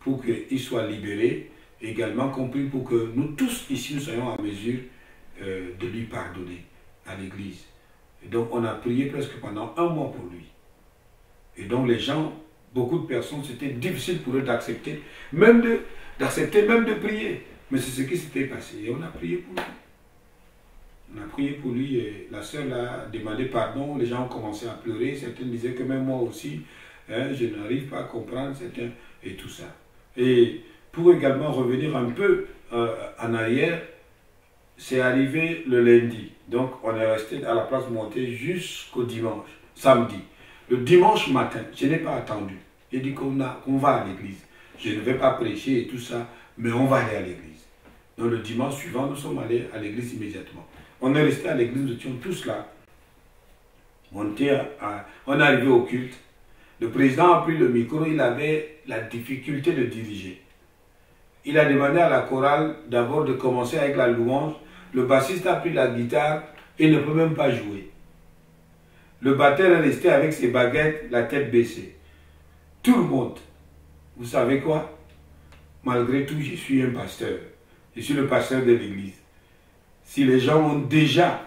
pour qu'il soit libéré. Également qu'on prie pour que nous tous ici, nous soyons en mesure de lui pardonner à l'église. Et donc, on a prié presque pendant 1 mois pour lui. Et donc, les gens, beaucoup de personnes, c'était difficile pour eux d'accepter, même de prier. Mais c'est ce qui s'était passé. Et on a prié pour lui. On a prié pour lui et la sœur a demandé pardon. Les gens ont commencé à pleurer. Certains disaient que même moi aussi, je n'arrive pas à comprendre certains et tout ça. Et pour également revenir un peu en arrière, c'est arrivé le lundi. Donc on est resté à la place montée jusqu'au dimanche, samedi. Le dimanche matin, je n'ai pas attendu. J'ai dit qu'on va à l'église. Je ne vais pas prêcher et tout ça, mais on va aller à l'église. Donc le dimanche suivant, nous sommes allés à l'église immédiatement. On est resté à l'église, nous étions tous là. On est arrivé au culte. Le président a pris le micro, il avait la difficulté de diriger. Il a demandé à la chorale d'abord de commencer avec la louange. Le bassiste a pris la guitare et ne peut même pas jouer. Le batteur est resté avec ses baguettes, la tête baissée. Tout le monde. Vous savez quoi? Malgré tout, je suis un pasteur. Je suis le pasteur de l'église. Si les gens ont déjà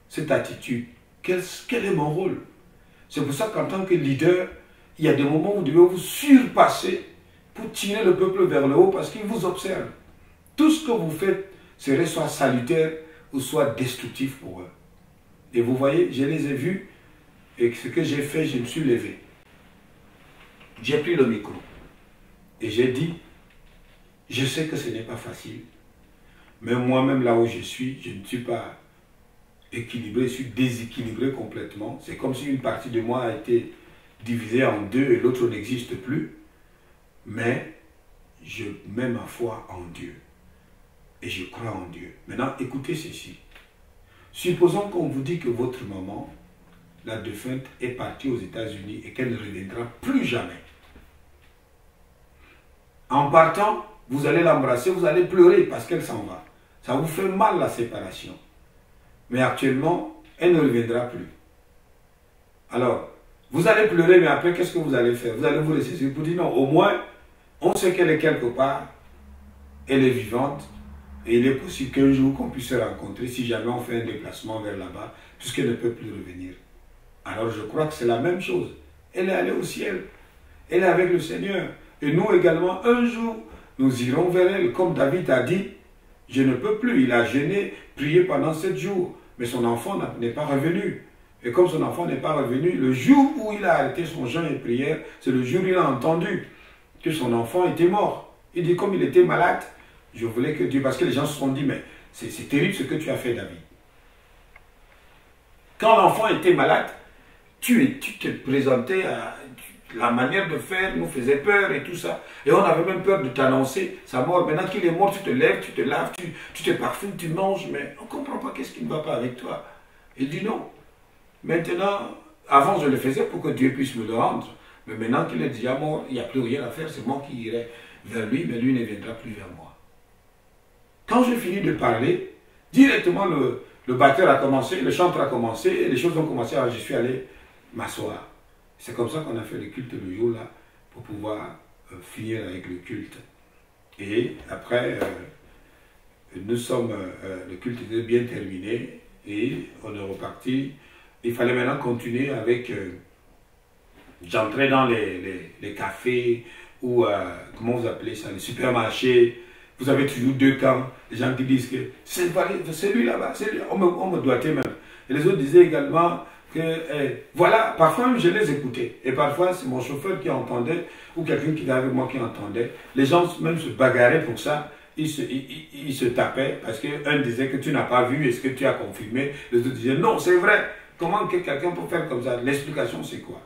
cette attitude, quel est mon rôle? C'est pour ça qu'en tant que leader, il y a des moments où vous devez vous surpasser pour tirer le peuple vers le haut parce qu'il vous observe. Tout ce que vous faites serait soit salutaire ou soit destructif pour eux. Et vous voyez, je les ai vus et ce que j'ai fait, je me suis levé. J'ai pris le micro et j'ai dit, je sais que ce n'est pas facile, mais moi-même là où je ne suis pas équilibré, je suis déséquilibré complètement. C'est comme si une partie de moi a été divisée en deux et l'autre n'existe plus. Mais je mets ma foi en Dieu. Et je crois en Dieu. Maintenant, écoutez ceci. Supposons qu'on vous dit que votre maman, la défunte, est partie aux États-Unis et qu'elle ne reviendra plus jamais. En partant, vous allez l'embrasser, vous allez pleurer parce qu'elle s'en va. Ça vous fait mal la séparation. Mais actuellement, elle ne reviendra plus. Alors, vous allez pleurer, mais après, qu'est-ce que vous allez faire? Vous allez vous ressaisir pour dire non, au moins, on sait qu'elle est quelque part, elle est vivante, et il est possible qu'un jour qu'on puisse se rencontrer si jamais on fait un déplacement vers là-bas, puisqu'elle ne peut plus revenir. Alors je crois que c'est la même chose. Elle est allée au ciel. Elle est avec le Seigneur. Et nous également, un jour, nous irons vers elle. Comme David a dit, je ne peux plus. Il a jeûné, prié pendant 7 jours. Mais son enfant n'est pas revenu. Et comme son enfant n'est pas revenu, le jour où il a arrêté son jeûne et prière, c'est le jour où il a entendu que son enfant était mort. Il dit, comme il était malade, je voulais que Dieu... Parce que les gens se sont dit, mais c'est terrible ce que tu as fait, David. Quand l'enfant était malade, tu te présentais à... La manière de faire nous faisait peur et tout ça. Et on avait même peur de t'annoncer sa mort. Maintenant qu'il est mort, tu te lèves, tu te laves, tu te parfumes, tu manges, mais on ne comprend pas qu'est-ce qui ne va pas avec toi. Il dit non. Maintenant, avant je le faisais pour que Dieu puisse me le rendre. Mais maintenant qu'il est déjà mort, il n'y a plus rien à faire, c'est moi qui irai vers lui, mais lui ne viendra plus vers moi. Quand j'ai fini de parler, directement le batteur a commencé, le chanteur a commencé, et les choses ont commencé, alors je suis allé m'asseoir. C'est comme ça qu'on a fait le culte le jour-là, pour pouvoir finir avec le culte. Et après, le culte était bien terminé, et on est reparti. Il fallait maintenant continuer avec... J'entrais dans les cafés, ou, comment vous appelez ça, les supermarchés. Vous avez toujours deux camps, les gens qui disent que c'est lui là-bas, c'est lui. On me doigtait même. Et les autres disaient également que, voilà, parfois je les écoutais. Et parfois c'est mon chauffeur qui entendait, ou quelqu'un qui était avec moi qui entendait. Les gens même se bagarraient pour ça. Ils se tapaient parce qu'un disait que tu n'as pas vu, est-ce que tu as confirmé? Les autres disaient non, c'est vrai. Comment que quelqu'un peut faire comme ça? L'explication c'est quoi?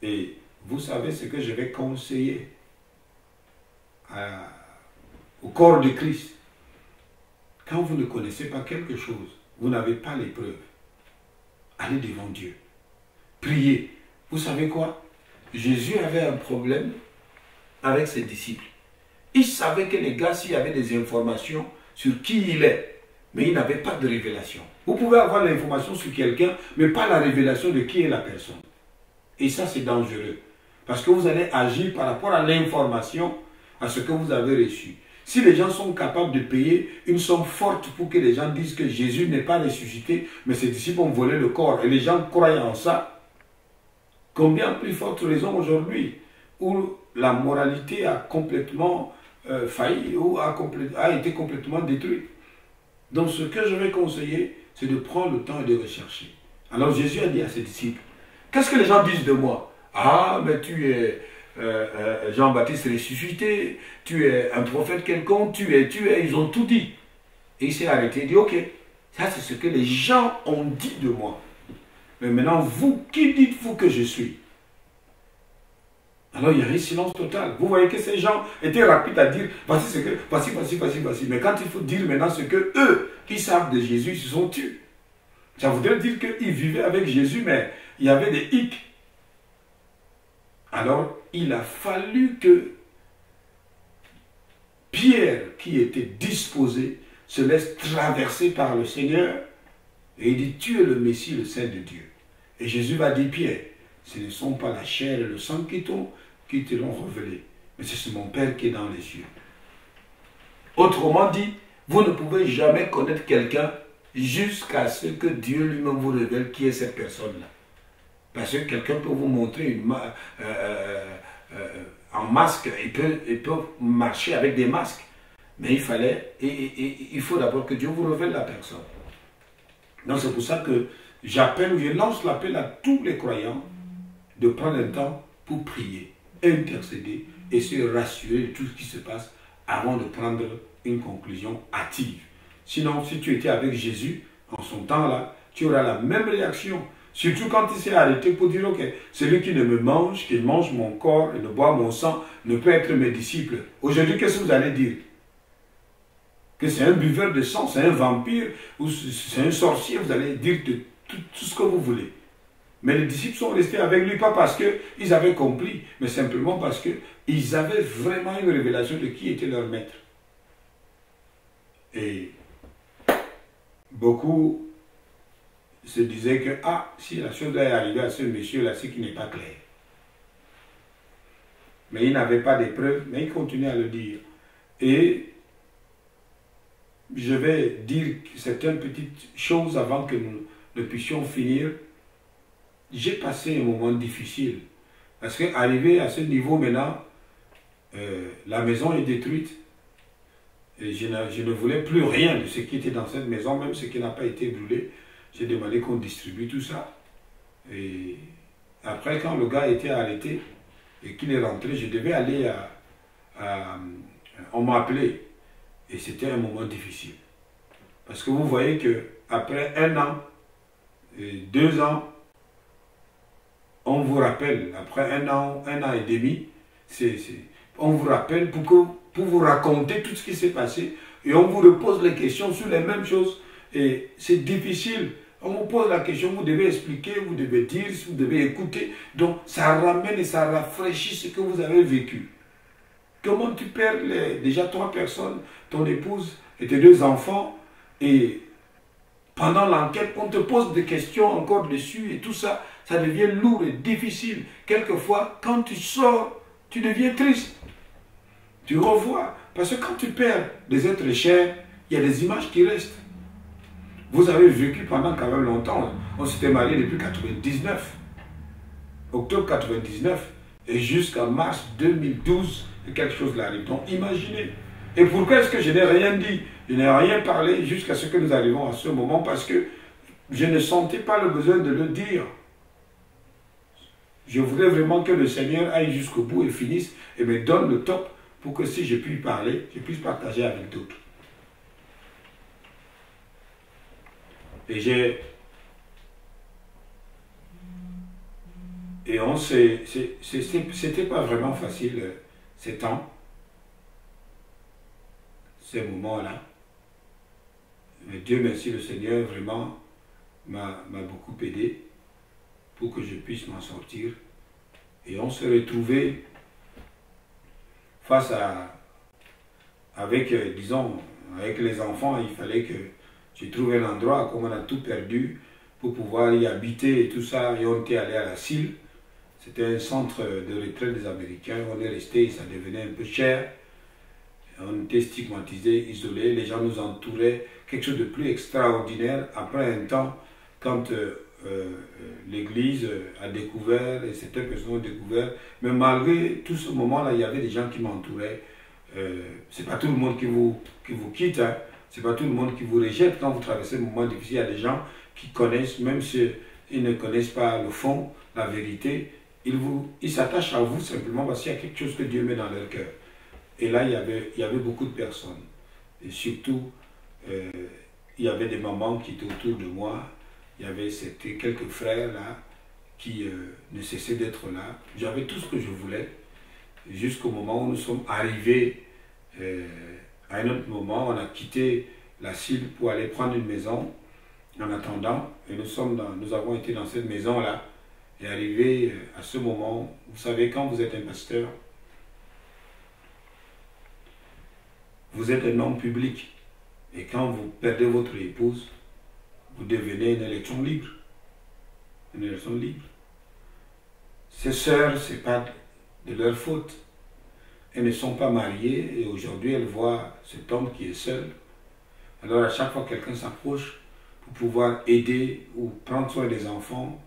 Et vous savez ce que je vais conseiller au corps de Christ. Quand vous ne connaissez pas quelque chose, vous n'avez pas les preuves. Allez devant Dieu. Priez. Vous savez quoi? Jésus avait un problème avec ses disciples. Il savait que les gars, s'il y avait des informations sur qui il est, mais il n'avait pas de révélation. Vous pouvez avoir l'information sur quelqu'un, mais pas la révélation de qui est la personne. Et ça, c'est dangereux. Parce que vous allez agir par rapport à l'information, à ce que vous avez reçu. Si les gens sont capables de payer une somme forte pour que les gens disent que Jésus n'est pas ressuscité, mais ses disciples ont volé le corps, et les gens croient en ça, combien plus forte raison aujourd'hui, où la moralité a complètement failli, ou a été complètement détruite. Donc ce que je vais conseiller, c'est de prendre le temps et de rechercher. Alors Jésus a dit à ses disciples, qu'est-ce que les gens disent de moi? Ah, mais tu es Jean-Baptiste ressuscité, tu es un prophète quelconque, tu es, ils ont tout dit. Et il s'est arrêté, il dit, ok, ça c'est ce que les gens ont dit de moi. Mais maintenant, vous, qui dites-vous que je suis? Alors il y a un silence total. Vous voyez que ces gens étaient rapides à dire, voici ce que, voici. Mais quand il faut dire maintenant ce que eux, qui savent de Jésus, ils se sont tus. Ça voudrait dire qu'ils vivaient avec Jésus, mais il y avait des hicks. Alors, il a fallu que Pierre, qui était disposé, se laisse traverser par le Seigneur. Et il dit, tu es le Messie, le Saint de Dieu. Et Jésus va dire, Pierre, ce ne sont pas la chair et le sang qui te l'ont révélé, mais c'est mon Père qui est dans les cieux. Autrement dit, vous ne pouvez jamais connaître quelqu'un jusqu'à ce que Dieu lui-même vous révèle qui est cette personne-là. Parce que quelqu'un peut vous montrer en masque, il peut marcher avec des masques. Mais il faut d'abord que Dieu vous révèle la personne. Donc c'est pour ça que je lance l'appel à tous les croyants de prendre un temps pour prier, intercéder et se rassurer de tout ce qui se passe avant de prendre une conclusion hâtive. Sinon, si tu étais avec Jésus en son temps-là, tu auras la même réaction. Surtout quand il s'est arrêté pour dire, ok, celui qui ne me mange, qui mange mon corps et ne boit mon sang, ne peut être mes disciples. Aujourd'hui, qu'est-ce que vous allez dire? Que c'est un buveur de sang, c'est un vampire, ou c'est un sorcier, vous allez dire tout ce que vous voulez. Mais les disciples sont restés avec lui, pas parce qu'ils avaient compris, mais simplement parce qu'ils avaient vraiment une révélation de qui était leur maître. Et beaucoup se disaient que, ah, si la chose là est arrivée à ce monsieur-là, c'est qu'il n'est pas clair. Mais il n'avait pas de preuves, mais il continuait à le dire. Et je vais dire certaines petites choses avant que nous ne puissions finir. J'ai passé un moment difficile. Parce qu'arrivé à ce niveau maintenant, la maison est détruite. Et je ne voulais plus rien de ce qui était dans cette maison, même ce qui n'a pas été brûlé. J'ai demandé qu'on distribue tout ça. Et après, quand le gars a été arrêté, et qu'il est rentré, je devais aller on m'a appelé. Et c'était un moment difficile. Parce que vous voyez qu'après 1 an, 2 ans, on vous rappelle, après 1 an et demi, on vous rappelle pour vous raconter tout ce qui s'est passé et on vous repose les questions sur les mêmes choses. Et c'est difficile. On vous pose la question, vous devez expliquer, vous devez dire, vous devez écouter. Donc ça ramène et ça rafraîchit ce que vous avez vécu. Comment tu perds déjà 3 personnes, ton épouse et tes 2 enfants, et pendant l'enquête, on te pose des questions encore dessus et tout ça, ça devient lourd et difficile. Quelquefois, quand tu sors, tu deviens triste. Tu revois. Parce que quand tu perds des êtres chers, il y a des images qui restent. Vous avez vécu pendant quand même longtemps. On s'était mariés depuis 99. Octobre 99. Et jusqu'à mars 2012, quelque chose l'arrive. Donc imaginez. Et pourquoi est-ce que je n'ai rien dit? Je n'ai rien parlé jusqu'à ce que nous arrivons à ce moment, parce que je ne sentais pas le besoin de le dire. Je voudrais vraiment que le Seigneur aille jusqu'au bout et finisse et me donne le top pour que si je puis parler, je puisse partager avec d'autres. Et c'était pas vraiment facile ces temps, ces moments-là. Mais Dieu merci, le Seigneur vraiment m'a beaucoup aidé pour que je puisse m'en sortir. Et on se retrouvait face avec les enfants. Il fallait que je trouve un endroit, comme on a tout perdu, pour pouvoir y habiter et tout ça. Et on était allé à la CIL. C'était un centre de retraite des Américains. On est resté, ça devenait un peu cher. On était stigmatisés, isolés. Les gens nous entouraient. Quelque chose de plus extraordinaire. Après un temps, quand l'Église a découvert, et certaines personnes ont découvert, mais malgré tout ce moment-là, il y avait des gens qui m'entouraient. C'est pas tout le monde qui vous quitte, hein. C'est pas tout le monde qui vous rejette quand vous traversez un moment difficile. Il y a des gens qui connaissent, même s'ils ne connaissent pas le fond, la vérité, ils s'attachent à vous simplement parce qu'il y a quelque chose que Dieu met dans leur cœur. Et là, il y avait beaucoup de personnes. Et surtout, il y avait des mamans qui étaient autour de moi. Il y avait quelques frères là qui ne cessaient d'être là. J'avais tout ce que je voulais jusqu'au moment où nous sommes arrivés à un autre moment. On a quitté la CIL pour aller prendre une maison en attendant. Et nous avons été dans cette maison-là. Et arrivé à ce moment, vous savez, quand vous êtes un pasteur, vous êtes un homme public. Et quand vous perdez votre épouse, vous devenez une élection libre. Une élection libre. Ces sœurs, ce n'est pas de leur faute. Elles ne sont pas mariées et aujourd'hui elles voient cet homme qui est seul. Alors à chaque fois que quelqu'un s'approche pour pouvoir aider ou prendre soin des enfants,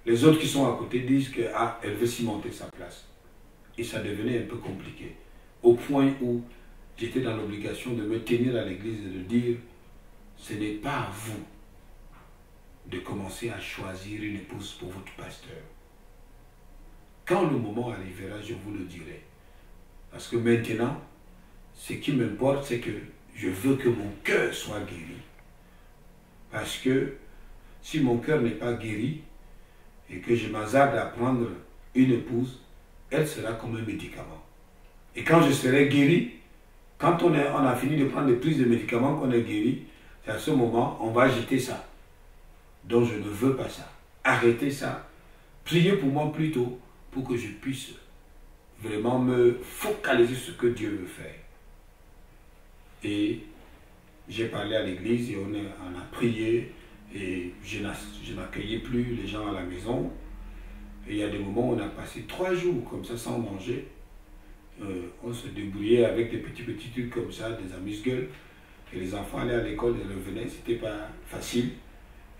les autres qui sont à côté disent que elle veut cimenter sa place. Et ça devenait un peu compliqué. Au point où j'étais dans l'obligation de me tenir à l'église et de dire, ce n'est pas à vous de commencer à choisir une épouse pour votre pasteur. Quand le moment arrivera, je vous le dirai. Parce que maintenant, ce qui m'importe, c'est que je veux que mon cœur soit guéri. Parce que si mon cœur n'est pas guéri et que je m'hasarde à prendre une épouse, elle sera comme un médicament. Et quand je serai guéri, quand on a fini de prendre des prises de médicaments, qu'on est guéri, c'est à ce moment, on va jeter ça. Donc je ne veux pas ça. Arrêtez ça. Priez pour moi plutôt pour que je puisse vraiment me focaliser sur ce que Dieu veut faire. Et j'ai parlé à l'église et on a prié et je n'accueillais plus les gens à la maison. Et il y a des moments où on a passé 3 jours comme ça sans manger. On se débrouillait avec des petits trucs comme ça, des amuse-gueules. Et les enfants allaient à l'école et revenaient, c'était pas facile.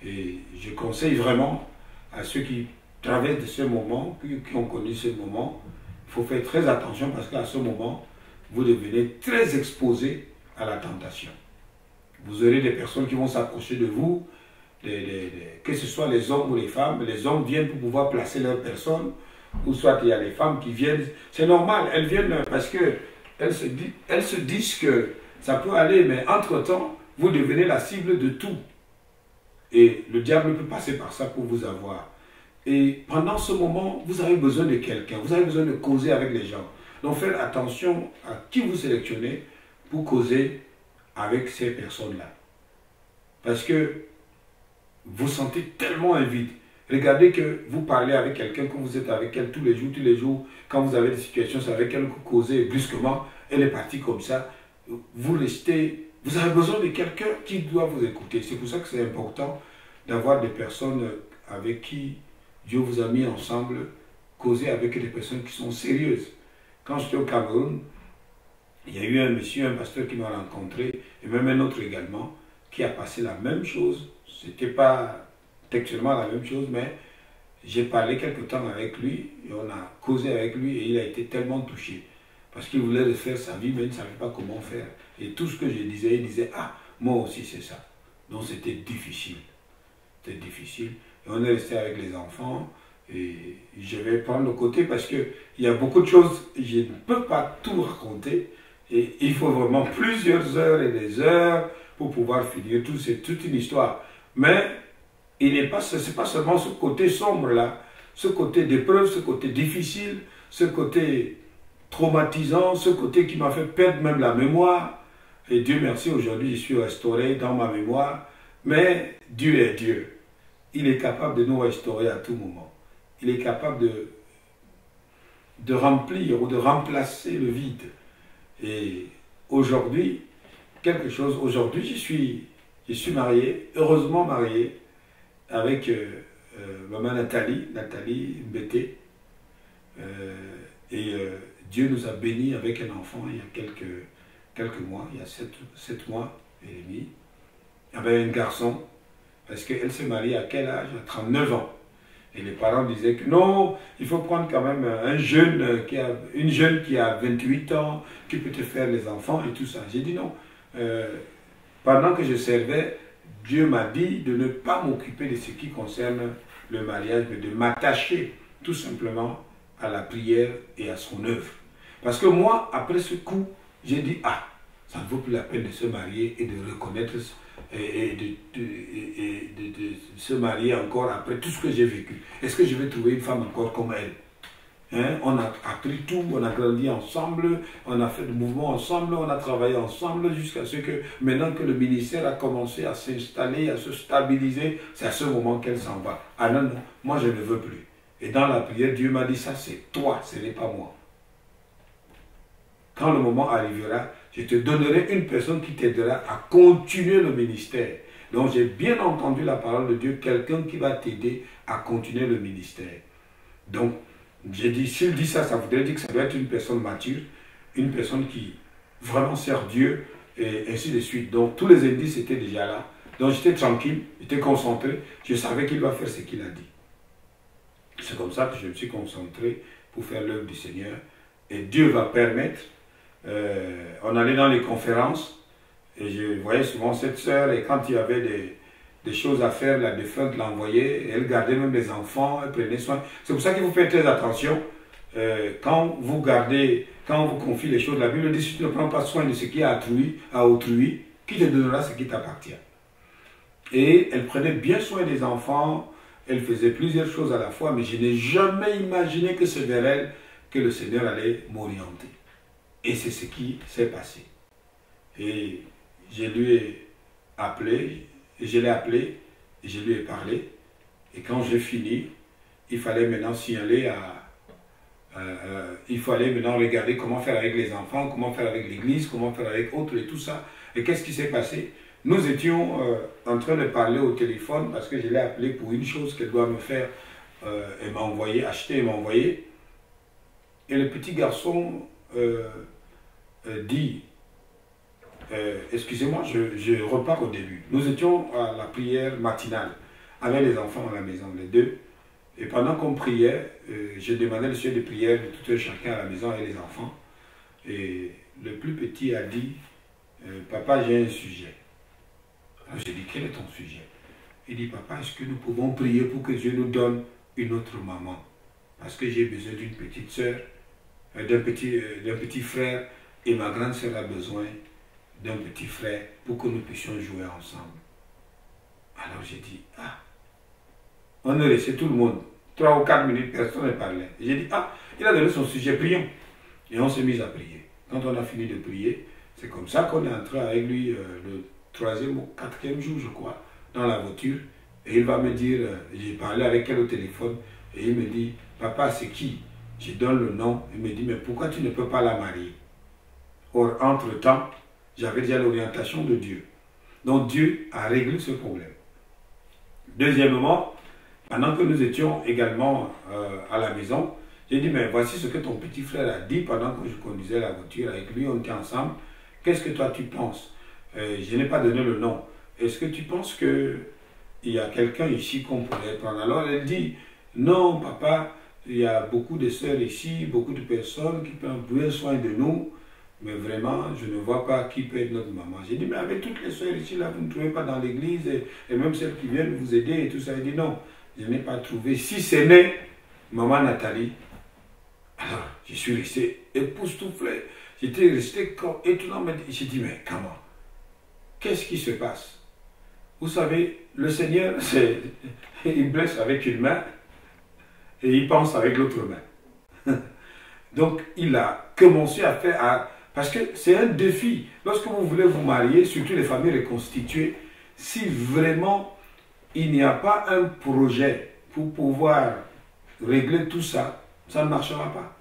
Et je conseille vraiment à ceux qui traversent de ce moment, qui ont connu ce moment, il faut faire très attention parce qu'à ce moment, vous devenez très exposé à la tentation. Vous aurez des personnes qui vont s'approcher de vous, que ce soit les hommes ou les femmes. Les hommes viennent pour pouvoir placer leur personne ou soit il y a les femmes qui viennent, c'est normal, elles viennent parce que elles se disent que ça peut aller, mais entre-temps, vous devenez la cible de tout. Et le diable peut passer par ça pour vous avoir. Et pendant ce moment, vous avez besoin de quelqu'un, vous avez besoin de causer avec les gens. Donc faites attention à qui vous sélectionnez pour causer avec ces personnes-là. Parce que vous sentez tellement un vide. Regardez que vous parlez avec quelqu'un, quand vous êtes avec elle tous les jours, quand vous avez des situations, c'est avec elle que vous causez brusquement, elle est partie comme ça, vous restez, vous avez besoin de quelqu'un qui doit vous écouter. C'est pour ça que c'est important d'avoir des personnes avec qui Dieu vous a mis ensemble, causer avec des personnes qui sont sérieuses. Quand j'étais au Cameroun, il y a eu un monsieur, un pasteur qui m'a rencontré, et même un autre également, qui a passé la même chose. C'était pas textuellement la même chose, mais j'ai parlé quelque temps avec lui, et on a causé avec lui, et il a été tellement touché. Parce qu'il voulait refaire sa vie, mais il ne savait pas comment faire. Et tout ce que je disais, il disait, ah, moi aussi c'est ça. Donc c'était difficile. C'était difficile. Et on est resté avec les enfants, et je vais prendre le côté parce qu'il y a beaucoup de choses, je ne peux pas tout raconter, et il faut vraiment plusieurs heures et des heures pour pouvoir finir tout. C'est toute une histoire. Mais ce n'est pas seulement ce côté sombre-là, ce côté d'épreuve, ce côté difficile, ce côté traumatisant, ce côté qui m'a fait perdre même la mémoire. Et Dieu merci, aujourd'hui je suis restauré dans ma mémoire. Mais Dieu est Dieu. Il est capable de nous restaurer à tout moment. Il est capable de remplir ou de remplacer le vide. Et aujourd'hui, aujourd'hui je suis marié, heureusement marié, avec maman Nathalie Mbete. Dieu nous a bénis avec un enfant il y a quelques mois, il y a 7 mois et demi, avec un garçon, parce qu'elle s'est mariée à quel âge? À 39 ans. Et les parents disaient que non, il faut prendre quand même une jeune qui a 28 ans, qui peut te faire les enfants et tout ça. J'ai dit non. Pendant que je servais, Dieu m'a dit de ne pas m'occuper de ce qui concerne le mariage, mais de m'attacher tout simplement à la prière et à son œuvre. Parce que moi, après ce coup, j'ai dit, ah, ça ne vaut plus la peine de se marier et de reconnaître et de se marier encore après tout ce que j'ai vécu. Est-ce que je vais trouver une femme encore comme elle? Hein? On a appris tout, on a grandi ensemble, on a fait des mouvements ensemble, on a travaillé ensemble jusqu'à ce que, maintenant que le ministère a commencé à s'installer, à se stabiliser, c'est à ce moment qu'elle s'en va. Ah non, non, moi je ne veux plus. Et dans la prière, Dieu m'a dit, ça c'est toi, ce n'est pas moi. Quand le moment arrivera, je te donnerai une personne qui t'aidera à continuer le ministère. Donc j'ai bien entendu la parole de Dieu, quelqu'un qui va t'aider à continuer le ministère. Donc, j'ai dit, s'il dit ça, ça voudrait dire que ça doit être une personne mature, une personne qui vraiment sert Dieu, et ainsi de suite. Donc tous les indices étaient déjà là. Donc j'étais tranquille, j'étais concentré, je savais qu'il va faire ce qu'il a dit. C'est comme ça que je me suis concentré pour faire l'œuvre du Seigneur. Et Dieu va permettre, on allait dans les conférences, et je voyais souvent cette sœur, et quand il y avait des choses à faire, la défunte l'envoyait, elle gardait même les enfants, elle prenait soin. C'est pour ça qu'il faut faire très attention. Quand vous confiez les choses, la Bible dit, si tu ne prends pas soin de ce qui est à autrui, qui te donnera ce qui t'appartient? Et elle prenait bien soin des enfants, elle faisait plusieurs choses à la fois, mais je n'ai jamais imaginé que c'est vers elle que le Seigneur allait m'orienter. Et c'est ce qui s'est passé. Et je lui ai appelé, et je l'ai appelé, et je lui ai parlé. Et quand j'ai fini, il fallait maintenant signaler il fallait maintenant regarder comment faire avec les enfants, comment faire avec l'église, comment faire avec autres et tout ça. Et qu'est-ce qui s'est passé? Nous étions en train de parler au téléphone parce que je l'ai appelé pour une chose qu'elle doit me faire. Elle m'a envoyé, acheter et m'a envoyé. Et le petit garçon dit, excusez-moi, je repars au début. Nous étions à la prière matinale avec les enfants à la maison, les deux. Et pendant qu'on priait, je demandais le sujet de prière de tout un chacun à la maison et les enfants. Et le plus petit a dit, papa, j'ai un sujet. Alors j'ai dit, quel est ton sujet? Il dit, papa, est-ce que nous pouvons prier pour que Dieu nous donne une autre maman? parce que j'ai besoin d'une petite soeur, d'un petit frère, et ma grande sœur a besoin d'un petit frère pour que nous puissions jouer ensemble. Alors j'ai dit, ah, on est resté tout le monde, 3 ou 4 minutes, personne ne parlait. J'ai dit, ah, il a donné son sujet, prions. Et on s'est mis à prier. Quand on a fini de prier, c'est comme ça qu'on est entré avec lui le 3e ou 4e jour, je crois, dans la voiture. Et il va me dire, j'ai parlé avec elle au téléphone, et il me dit, papa, c'est qui? Je donne le nom. Il me dit, mais pourquoi tu ne peux pas la marier? Or, entre-temps, j'avais déjà l'orientation de Dieu. Donc Dieu a réglé ce problème. Deuxièmement, pendant que nous étions également à la maison, j'ai dit, mais voici ce que ton petit frère a dit pendant que je conduisais la voiture avec lui, on était ensemble. Qu'est-ce que toi tu penses? Je n'ai pas donné le nom. Est-ce que tu penses qu'il y a quelqu'un ici qu'on pourrait prendre? Alors elle dit, non papa, il y a beaucoup de sœurs ici, beaucoup de personnes qui peuvent prendre soin de nous, mais vraiment, je ne vois pas qui peut être notre maman. J'ai dit, mais avec toutes les sœurs ici, là, vous ne trouvez pas dans l'église, et même celles qui viennent vous aider et tout ça. Elle dit, non, je n'ai pas trouvé. Si ce n'est maman Nathalie, alors je suis resté époustouflé. J'étais resté comme étonnant. J'ai dit, mais comment? Qu'est-ce qui se passe? Vous savez, le Seigneur, il blesse avec une main et il pense avec l'autre main. Donc, il a commencé à faire... Parce que c'est un défi. Lorsque vous voulez vous marier, surtout les familles reconstituées, si vraiment il n'y a pas un projet pour pouvoir régler tout ça, ça ne marchera pas.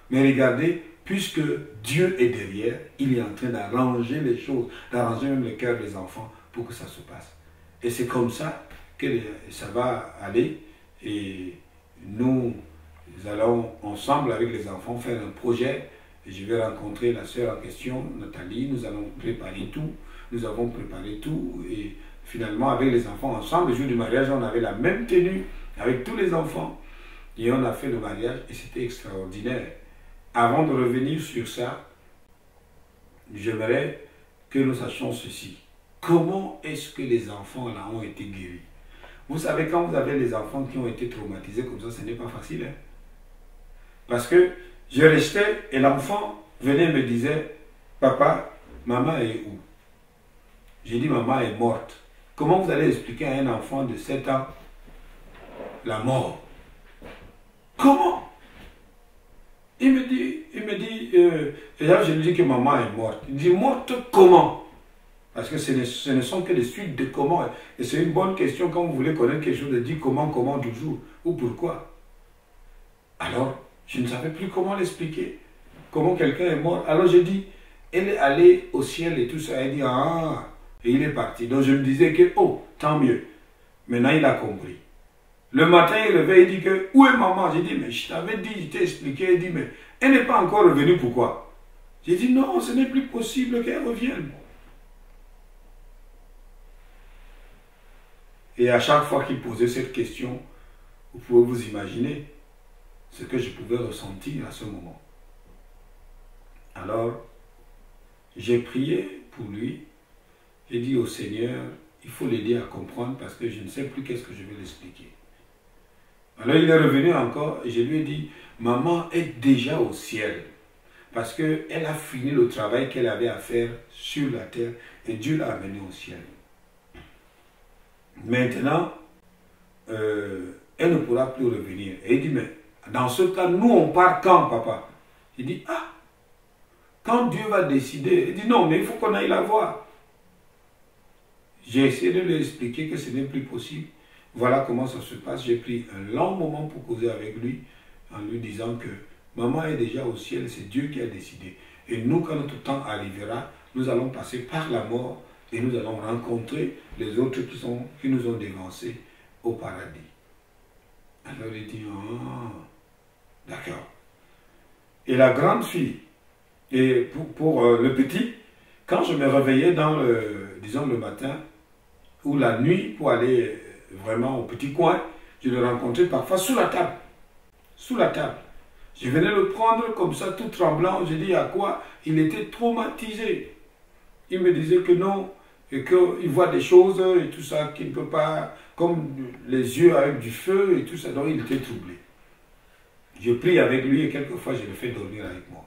Mais regardez, puisque Dieu est derrière, il est en train d'arranger les choses, d'arranger même le cœur des enfants pour que ça se passe. Et c'est comme ça que ça va aller. Et nous allons ensemble avec les enfants faire un projet. Je vais rencontrer la sœur en question, Nathalie, nous allons préparer tout. Nous avons préparé tout. Et finalement, avec les enfants ensemble, le jour du mariage, on avait la même tenue avec tous les enfants. Et on a fait le mariage et c'était extraordinaire. Avant de revenir sur ça, j'aimerais que nous sachions ceci. Comment est-ce que les enfants là ont été guéris? Vous savez, quand vous avez des enfants qui ont été traumatisés comme ça, ce n'est pas facile. Hein? Parce que je restais et l'enfant venait et me disait, papa, maman est où? J'ai dit, maman est morte. Comment vous allez expliquer à un enfant de 7 ans la mort? Comment? Il me dit, et là je lui dis que maman est morte. Il dit, morte comment? Parce que ce ne sont que des suites de comment. Et c'est une bonne question quand vous voulez connaître quelque chose, de dire comment toujours, ou pourquoi. Alors, je ne savais plus comment l'expliquer. Comment quelqu'un est mort. Alors je dis, elle est allée au ciel et tout ça. Elle dit, ah, et il est parti. Donc je me disais que, oh, tant mieux. Maintenant il a compris. Le matin, il revient, il dit que, où est maman? J'ai dit, mais je t'avais dit, je t'ai expliqué. Il dit, mais elle n'est pas encore revenue, pourquoi? J'ai dit, non, ce n'est plus possible qu'elle revienne. Et à chaque fois qu'il posait cette question, vous pouvez vous imaginer ce que je pouvais ressentir à ce moment. Alors, j'ai prié pour lui. J'ai dit au Seigneur, il faut l'aider à comprendre parce que je ne sais plus qu'est-ce que je vais l'expliquer. Alors il est revenu encore et je lui ai dit, maman est déjà au ciel parce qu'elle a fini le travail qu'elle avait à faire sur la terre et Dieu l'a amenée au ciel. Maintenant, elle ne pourra plus revenir. Et il dit, mais dans ce cas, nous on part quand, papa? Il dit, ah, quand Dieu va décider. Il dit, non, mais il faut qu'on aille la voir. J'ai essayé de lui expliquer que ce n'est plus possible. Voilà comment ça se passe. J'ai pris un long moment pour causer avec lui, en lui disant que maman est déjà au ciel, c'est Dieu qui a décidé. Et nous, quand notre temps arrivera, nous allons passer par la mort et nous allons rencontrer les autres qui nous ont dévancés au paradis. Alors il dit, ah, d'accord. Et la grande fille, et pour le petit, quand je me réveillais dans disons le matin, ou la nuit pour aller vraiment au petit coin, je le rencontrais parfois sous la table. Sous la table. Je venais le prendre comme ça, tout tremblant. Je dis à quoi? Il était traumatisé. Il me disait que non, et qu'il voit des choses et tout ça, qu'il ne peut pas, comme les yeux avec du feu et tout ça. Donc il était troublé. Je prie avec lui et quelquefois je le fais dormir avec moi.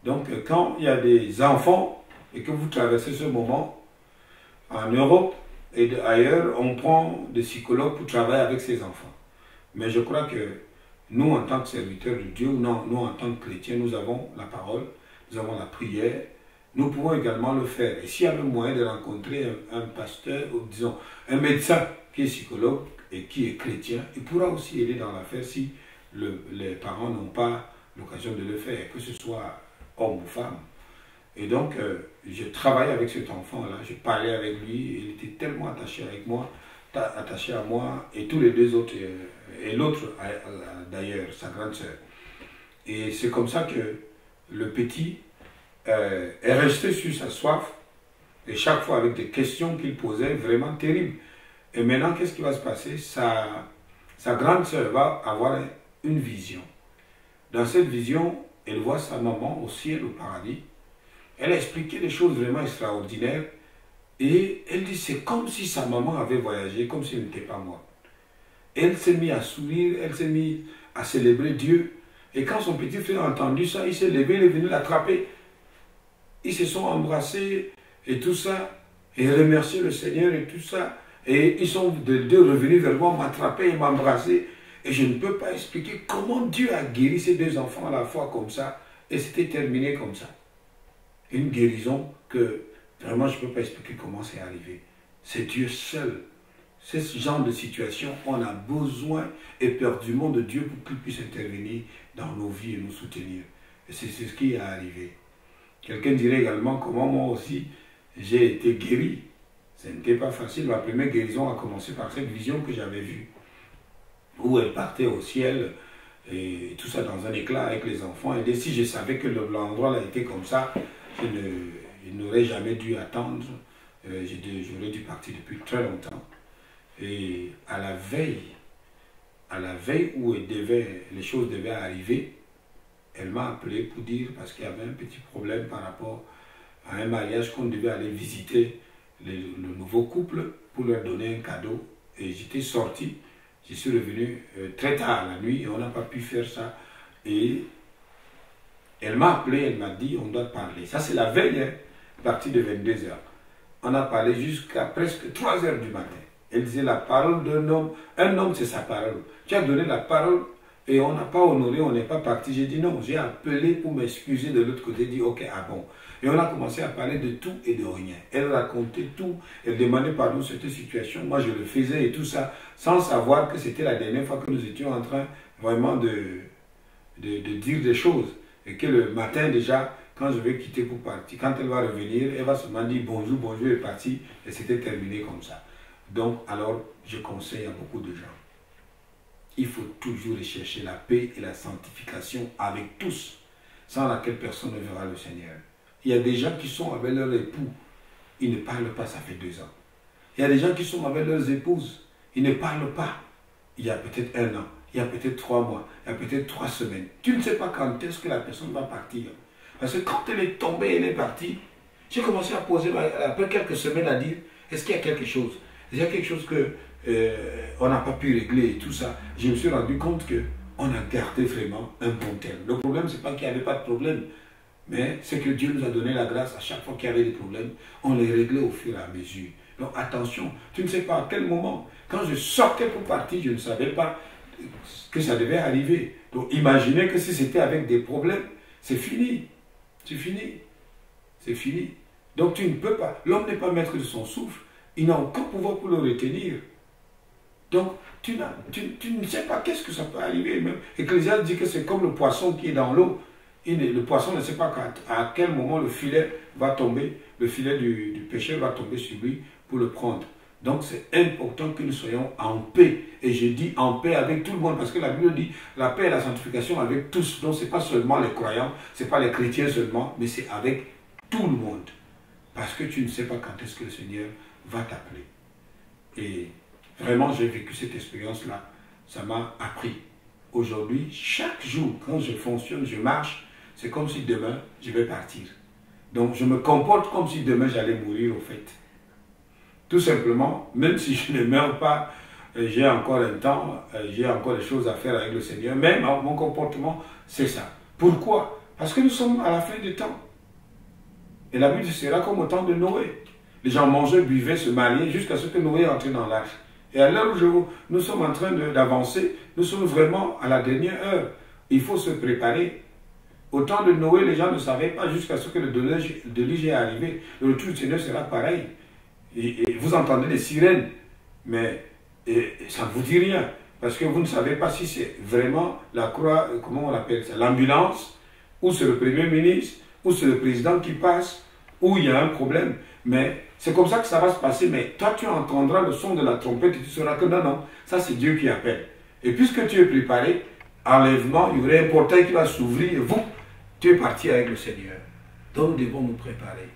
Donc quand il y a des enfants et que vous traversez ce moment, en Europe et ailleurs, on prend des psychologues pour travailler avec ces enfants. Mais je crois que nous, en tant que serviteurs de Dieu, nous, en tant que chrétiens, nous avons la parole, nous avons la prière, nous pouvons également le faire. Et s'il y a le moyen de rencontrer un pasteur, ou disons, un médecin qui est psychologue et qui est chrétien, il pourra aussi aider dans l'affaire si les parents n'ont pas l'occasion de le faire, que ce soit homme ou femme. Et donc, je travaillais avec cet enfant-là, je parlais avec lui, il était tellement attaché attaché à moi, et tous les deux autres, et l'autre d'ailleurs, sa grande sœur. Et c'est comme ça que le petit est resté sur sa soif, et chaque fois avec des questions qu'il posait, vraiment terribles. Et maintenant, qu'est-ce qui va se passer? Sa grande sœur va avoir une vision. Dans cette vision, elle voit sa maman au ciel, au paradis. Elle a expliqué des choses vraiment extraordinaires. Et elle dit, c'est comme si sa maman avait voyagé, comme si elle n'était pas morte. Elle s'est mise à sourire, elle s'est mise à célébrer Dieu. Et quand son petit frère a entendu ça, il s'est levé, il est venu l'attraper. Ils se sont embrassés et tout ça, et remercié le Seigneur et tout ça. Et ils sont de deux revenus vers moi, m'attraper et m'embrasser. Et je ne peux pas expliquer comment Dieu a guéri ces deux enfants à la fois comme ça. Et c'était terminé comme ça. Une guérison que vraiment je ne peux pas expliquer comment c'est arrivé. C'est Dieu seul. C'est ce genre de situation, on a besoin éperdument de Dieu pour qu'il puisse intervenir dans nos vies et nous soutenir. Et c'est ce qui est arrivé. Quelqu'un dirait également comment moi aussi j'ai été guéri. Ce n'était pas facile. Ma première guérison a commencé par cette vision que j'avais vue, où elle partait au ciel et tout ça dans un éclat avec les enfants. Et si je savais que l'endroit là était comme ça, je n'aurais jamais dû attendre. J'aurais dû partir depuis très longtemps. Et à la veille où les choses devaient arriver, elle m'a appelé pour dire, parce qu'il y avait un petit problème par rapport à un mariage qu'on devait aller visiter le nouveau couple pour leur donner un cadeau. Et j'étais sorti, je suis revenu très tard la nuit et on n'a pas pu faire ça. Et elle m'a appelé, elle m'a dit, on doit parler. Ça c'est la veille, hein, à partir de 22 h. On a parlé jusqu'à presque 3 h du matin. Elle disait la parole d'un homme. Un homme, c'est sa parole. Tu as donné la parole et on n'a pas honoré, on n'est pas parti. J'ai dit non, j'ai appelé pour m'excuser de l'autre côté. Dit ok, ah bon. Et on a commencé à parler de tout et de rien. Elle racontait tout. Elle demandait pardon sur cette situation. Moi, je le faisais et tout ça, sans savoir que c'était la dernière fois que nous étions en train vraiment de dire des choses. Et que le matin déjà, quand je vais quitter pour partir, quand elle va revenir, elle va seulement dire bonjour, bonjour et partir. Et c'était terminé comme ça. Donc, alors, je conseille à beaucoup de gens, il faut toujours rechercher la paix et la sanctification avec tous, sans laquelle personne ne verra le Seigneur. Il y a des gens qui sont avec leur époux, ils ne parlent pas, ça fait 2 ans. Il y a des gens qui sont avec leurs épouses, ils ne parlent pas. Il y a peut-être 1 an, il y a peut-être 3 mois, il y a peut-être 3 semaines. Tu ne sais pas quand est-ce que la personne va partir. Parce que quand elle est tombée, elle est partie, j'ai commencé à poser, après quelques semaines, à dire, est-ce qu'il y a quelque chose? Il y a quelque chose qu'on n'a pas pu régler et tout ça. Je me suis rendu compte qu'on a gardé vraiment un bon terme. Le problème, ce n'est pas qu'il n'y avait pas de problème, mais c'est que Dieu nous a donné la grâce à chaque fois qu'il y avait des problèmes, on les réglait au fur et à mesure. Donc attention, tu ne sais pas à quel moment, quand je sortais pour partir, je ne savais pas que ça devait arriver. Donc imaginez que si c'était avec des problèmes, c'est fini. C'est fini. C'est fini. Donc tu ne peux pas. L'homme n'est pas maître de son souffle. Il n'a aucun pouvoir pour le retenir. Donc, tu ne sais pas qu'est-ce que ça peut arriver. Même Ecclésiaste dit que c'est comme le poisson qui est dans l'eau. Le poisson ne sait pas à quel moment le filet va tomber, le filet du pêcheur va tomber sur lui pour le prendre. Donc, c'est important que nous soyons en paix. Et je dis en paix avec tout le monde, parce que la Bible dit la paix et la sanctification avec tous. Donc, ce n'est pas seulement les croyants, ce n'est pas les chrétiens seulement, mais c'est avec tout le monde. Parce que tu ne sais pas quand est-ce que le Seigneur va t'appeler. Et vraiment, j'ai vécu cette expérience-là. Ça m'a appris. Aujourd'hui, chaque jour, quand je fonctionne, je marche, c'est comme si demain, je vais partir. Donc, je me comporte comme si demain, j'allais mourir, au fait. Tout simplement, même si je ne meurs pas j'ai encore un temps, j'ai encore des choses à faire avec le Seigneur, mais mon comportement, c'est ça. Pourquoi? Parce que nous sommes à la fin du temps. Et la Bible sera comme au temps de Noé. Les gens mangeaient, buvaient, se mariaient jusqu'à ce que Noé entre dans l'arche. Et à l'heure où nous sommes en train d'avancer, nous sommes vraiment à la dernière heure. Il faut se préparer. Au temps de Noé, les gens ne savaient pas jusqu'à ce que le déluge est arrivé. Le retour du Seigneur sera pareil. Et vous entendez des sirènes, mais ça ne vous dit rien. Parce que vous ne savez pas si c'est vraiment la croix, comment on appelle ça, l'ambulance, ou c'est le Premier ministre, ou c'est le président qui passe, ou il y a un problème. Mais c'est comme ça que ça va se passer. Mais toi, tu entendras le son de la trompette et tu sauras que non, non, ça c'est Dieu qui appelle. Et puisque tu es préparé, enlèvement, il y aurait un portail qui va s'ouvrir et vous, tu es parti avec le Seigneur. Donc nous devons nous préparer.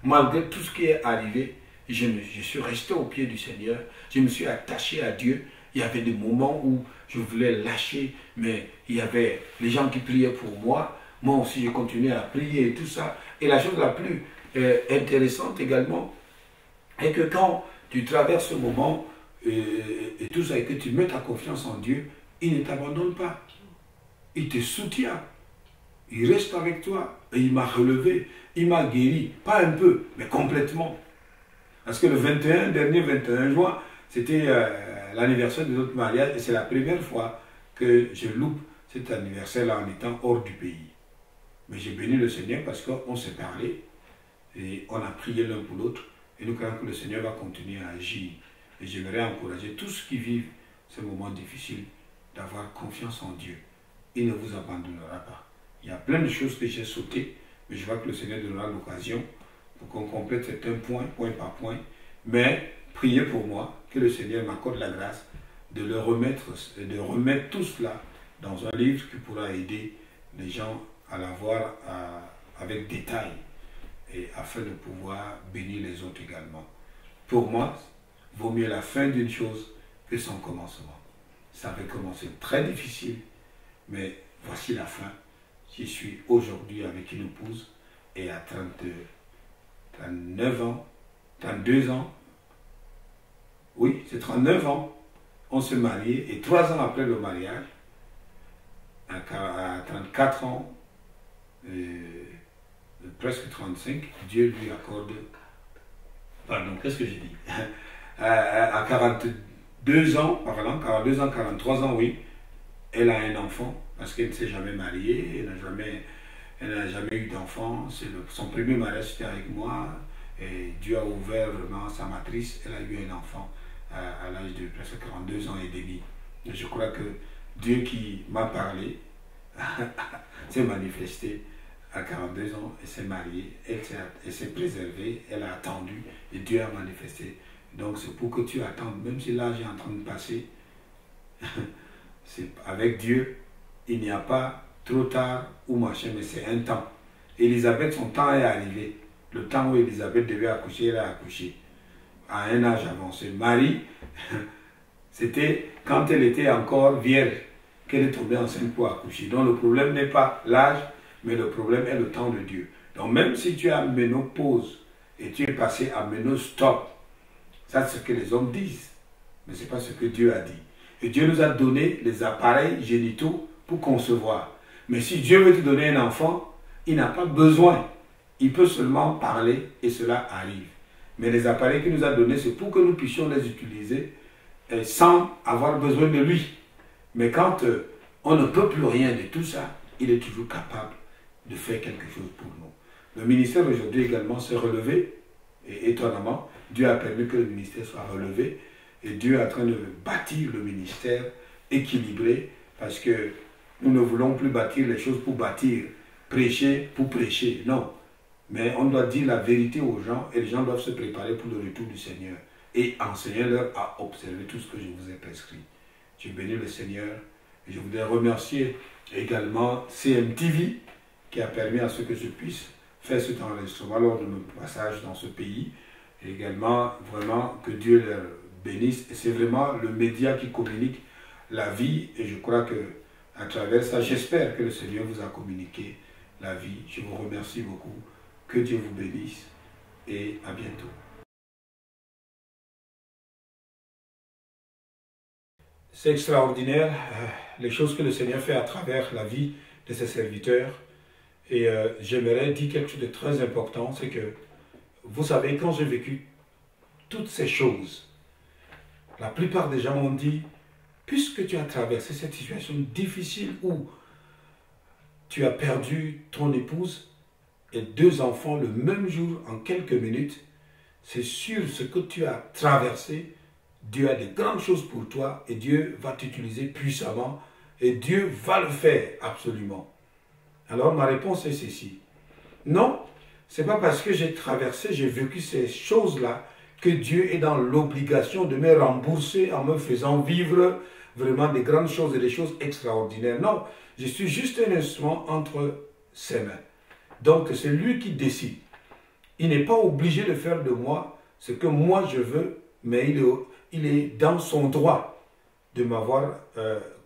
Malgré tout ce qui est arrivé, je suis resté au pied du Seigneur. Je me suis attaché à Dieu. Il y avait des moments où je voulais lâcher, mais il y avait les gens qui priaient pour moi. Moi aussi, j'ai continué à prier et tout ça. Et la chose la plus intéressante également est que quand tu traverses ce moment et tout ça, et que tu mets ta confiance en Dieu, il ne t'abandonne pas. Il te soutient. Il reste avec toi. Et il m'a relevé. Il m'a guéri. Pas un peu, mais complètement. Parce que le dernier 21 juin, c'était l'anniversaire de notre mariage. Et c'est la première fois que je loupe cet anniversaire-là en étant hors du pays. Mais j'ai béni le Seigneur parce qu'on s'est parlé. Et on a prié l'un pour l'autre. Et nous croyons que le Seigneur va continuer à agir. Et j'aimerais encourager tous ceux qui vivent ce moment difficile d'avoir confiance en Dieu. Il ne vous abandonnera pas. Il y a plein de choses que j'ai sautées, mais je vois que le Seigneur donnera l'occasion pour qu'on complète certains points, point par point. Mais priez pour moi, que le Seigneur m'accorde la grâce de remettre tout cela dans un livre qui pourra aider les gens à l'avoir avec détail et afin de pouvoir bénir les autres également. Pour moi, vaut mieux la fin d'une chose que son commencement. Ça avait commencé très difficile, mais voici la fin. Je suis aujourd'hui avec une épouse et à 39 ans, 32 ans, oui, c'est 39 ans, on s'est marié et 3 ans après le mariage, à 34 ans, presque 35, Dieu lui accorde, pardon, qu'est-ce que j'ai dit à 42 ans, 43 ans, oui, elle a un enfant, parce qu'elle ne s'est jamais mariée, elle n'a jamais eu d'enfant. Son premier mariage c'était avec moi, et Dieu a ouvert vraiment sa matrice, elle a eu un enfant à l'âge de presque 42 ans et demi. Et je crois que Dieu qui m'a parlé s'est manifesté à 42 ans, elle s'est mariée, elle s'est préservée, elle a attendu, et Dieu a manifesté. Donc c'est pour que tu attendes, même si l'âge est en train de passer, avec Dieu, il n'y a pas trop tard ou machin, mais c'est un temps. Élisabeth, son temps est arrivé. Le temps où Élisabeth devait accoucher, elle a accouché à un âge avancé. Marie, c'était quand elle était encore vierge qu'elle est tombée enceinte pour accoucher. Donc le problème n'est pas l'âge, mais le problème est le temps de Dieu. Donc même si tu as ménopause et tu es passé à ménostop, ça c'est ce que les hommes disent, mais ce n'est pas ce que Dieu a dit. Et Dieu nous a donné les appareils génitaux pour concevoir. Mais si Dieu veut te donner un enfant, il n'a pas besoin. Il peut seulement parler et cela arrive. Mais les appareils qu'il nous a donnés, c'est pour que nous puissions les utiliser sans avoir besoin de lui. Mais quand on ne peut plus rien de tout ça, il est toujours capable de faire quelque chose pour nous. Le ministère aujourd'hui également s'est relevé. Et étonnamment, Dieu a permis que le ministère soit relevé. Et Dieu est en train de bâtir le ministère équilibré parce que nous ne voulons plus bâtir les choses pour bâtir, prêcher pour prêcher. Non. Mais on doit dire la vérité aux gens et les gens doivent se préparer pour le retour du Seigneur et enseigner-leur à observer tout ce que je vous ai prescrit. Je bénis le Seigneur et je voudrais remercier également CMTV qui a permis à ce que je puisse faire cet enregistrement lors de mon passage dans ce pays. Et également, vraiment, que Dieu leur bénisse. Et c'est vraiment le média qui communique la vie. Et je crois que à travers ça, j'espère que le Seigneur vous a communiqué la vie. Je vous remercie beaucoup. Que Dieu vous bénisse et à bientôt. C'est extraordinaire, les choses que le Seigneur fait à travers la vie de ses serviteurs. Et j'aimerais dire quelque chose de très important, c'est que, vous savez, quand j'ai vécu toutes ces choses, la plupart des gens m'ont dit, puisque tu as traversé cette situation difficile où tu as perdu ton épouse et 2 enfants le même jour en quelques minutes, c'est sûr ce que tu as traversé, Dieu a de grandes choses pour toi et Dieu va t'utiliser puissamment et Dieu va le faire absolument. Alors ma réponse est ceci. Non, ce n'est pas parce que j'ai traversé, j'ai vécu ces choses-là que Dieu est dans l'obligation de me rembourser en me faisant vivre vraiment des grandes choses et des choses extraordinaires. Non, je suis juste un instrument entre ses mains. Donc c'est lui qui décide. Il n'est pas obligé de faire de moi ce que moi je veux, mais il est dans son droit de m'avoir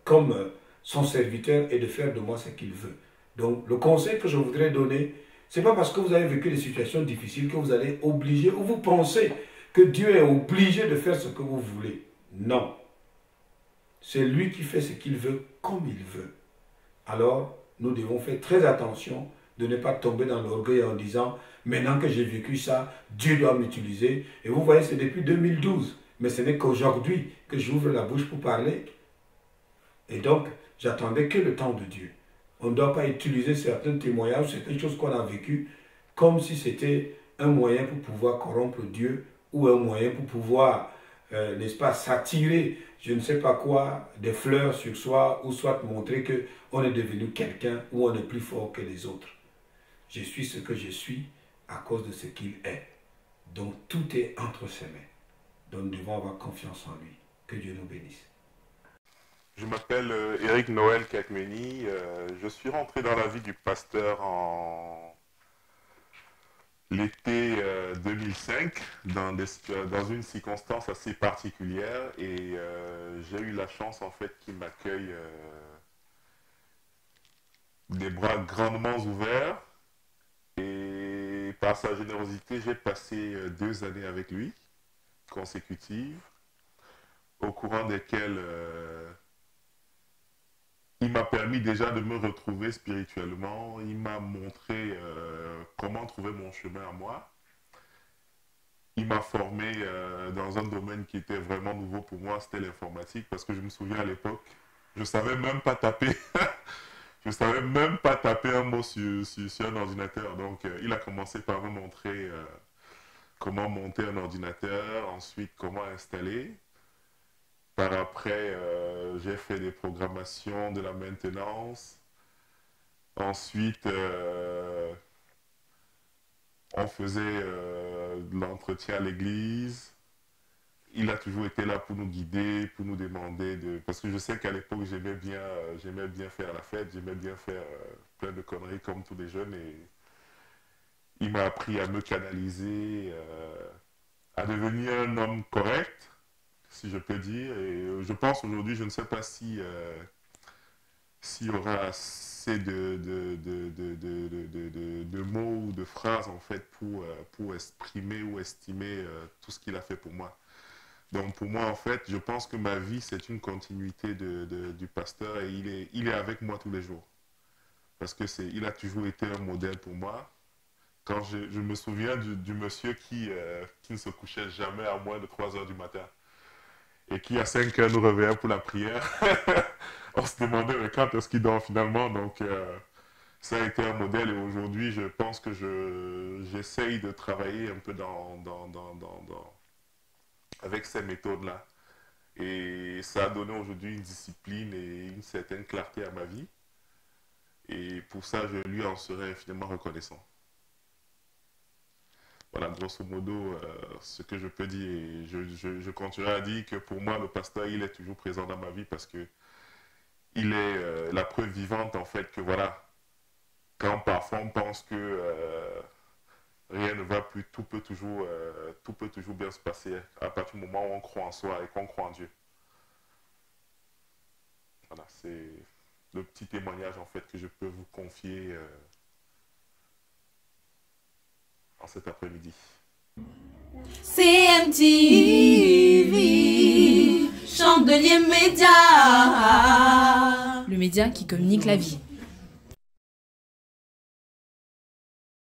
comme son serviteur et de faire de moi ce qu'il veut. Donc le conseil que je voudrais donner, ce n'est pas parce que vous avez vécu des situations difficiles que vous allez obliger ou vous pensez que Dieu est obligé de faire ce que vous voulez. Non. C'est lui qui fait ce qu'il veut comme il veut. Alors, nous devons faire très attention de ne pas tomber dans l'orgueil en disant « Maintenant que j'ai vécu ça, Dieu doit m'utiliser. » Et vous voyez, c'est depuis 2012. Mais ce n'est qu'aujourd'hui que j'ouvre la bouche pour parler. Et donc, j'attendais que le temps de Dieu. On ne doit pas utiliser certains témoignages, certaines choses qu'on a vécues, comme si c'était un moyen pour pouvoir corrompre Dieu ou un moyen pour pouvoir, n'est-ce pas, s'attirer, je ne sais pas quoi, des fleurs sur soi, ou soit montrer qu'on est devenu quelqu'un ou on est plus fort que les autres. Je suis ce que je suis à cause de ce qu'il est. Donc tout est entre ses mains. Donc nous devons avoir confiance en lui. Que Dieu nous bénisse. Je m'appelle Éric Noël Kakmeni. Je suis rentré dans la vie du pasteur en l'été 2005, dans une circonstance assez particulière. Et j'ai eu la chance en fait qu'il m'accueille des bras grandement ouverts. Et par sa générosité, j'ai passé 2 années avec lui, consécutives, au courant desquelles il m'a permis déjà de me retrouver spirituellement. Il m'a montré comment trouver mon chemin à moi. Il m'a formé dans un domaine qui était vraiment nouveau pour moi, c'était l'informatique, parce que je me souviens à l'époque, je ne savais même pas taper. Je ne savais même pas taper un mot sur un ordinateur. Donc, il a commencé par me montrer comment monter un ordinateur, ensuite comment installer. Par après, j'ai fait des programmations, de la maintenance. Ensuite, on faisait de l'entretien à l'église. Il a toujours été là pour nous guider, pour nous demander de... Parce que je sais qu'à l'époque, j'aimais bien faire la fête, j'aimais bien faire plein de conneries comme tous les jeunes. Et il m'a appris à me canaliser, à devenir un homme correct, si je peux dire. Et je pense aujourd'hui, je ne sais pas si s'il y aura assez de mots ou de phrases en fait pour exprimer ou estimer tout ce qu'il a fait pour moi. Donc pour moi en fait, je pense que ma vie c'est une continuité du pasteur et il est avec moi tous les jours. Parce que il a toujours été un modèle pour moi. Quand je me souviens du monsieur qui ne se couchait jamais à moins de 3 heures du matin. Et qui à 5 heures nous réveillait pour la prière. On se demandait mais quand est-ce qu'il dort finalement. Donc ça a été un modèle et aujourd'hui je pense que j'essaye de travailler un peu avec ces méthodes-là. Et ça a donné aujourd'hui une discipline et une certaine clarté à ma vie. Et pour ça, je lui en serai infiniment reconnaissant. Voilà, grosso modo, ce que je peux dire. Et je continuerai à dire que pour moi, le pasteur, il est toujours présent dans ma vie parce que il est la preuve vivante, en fait, que voilà, quand parfois on pense que rien ne va plus, tout peut toujours bien se passer à partir du moment où on croit en soi et qu'on croit en Dieu. Voilà, c'est le petit témoignage en fait que je peux vous confier en cet après-midi. CMTV, chant Chandelier Média. Le média qui communique la vie.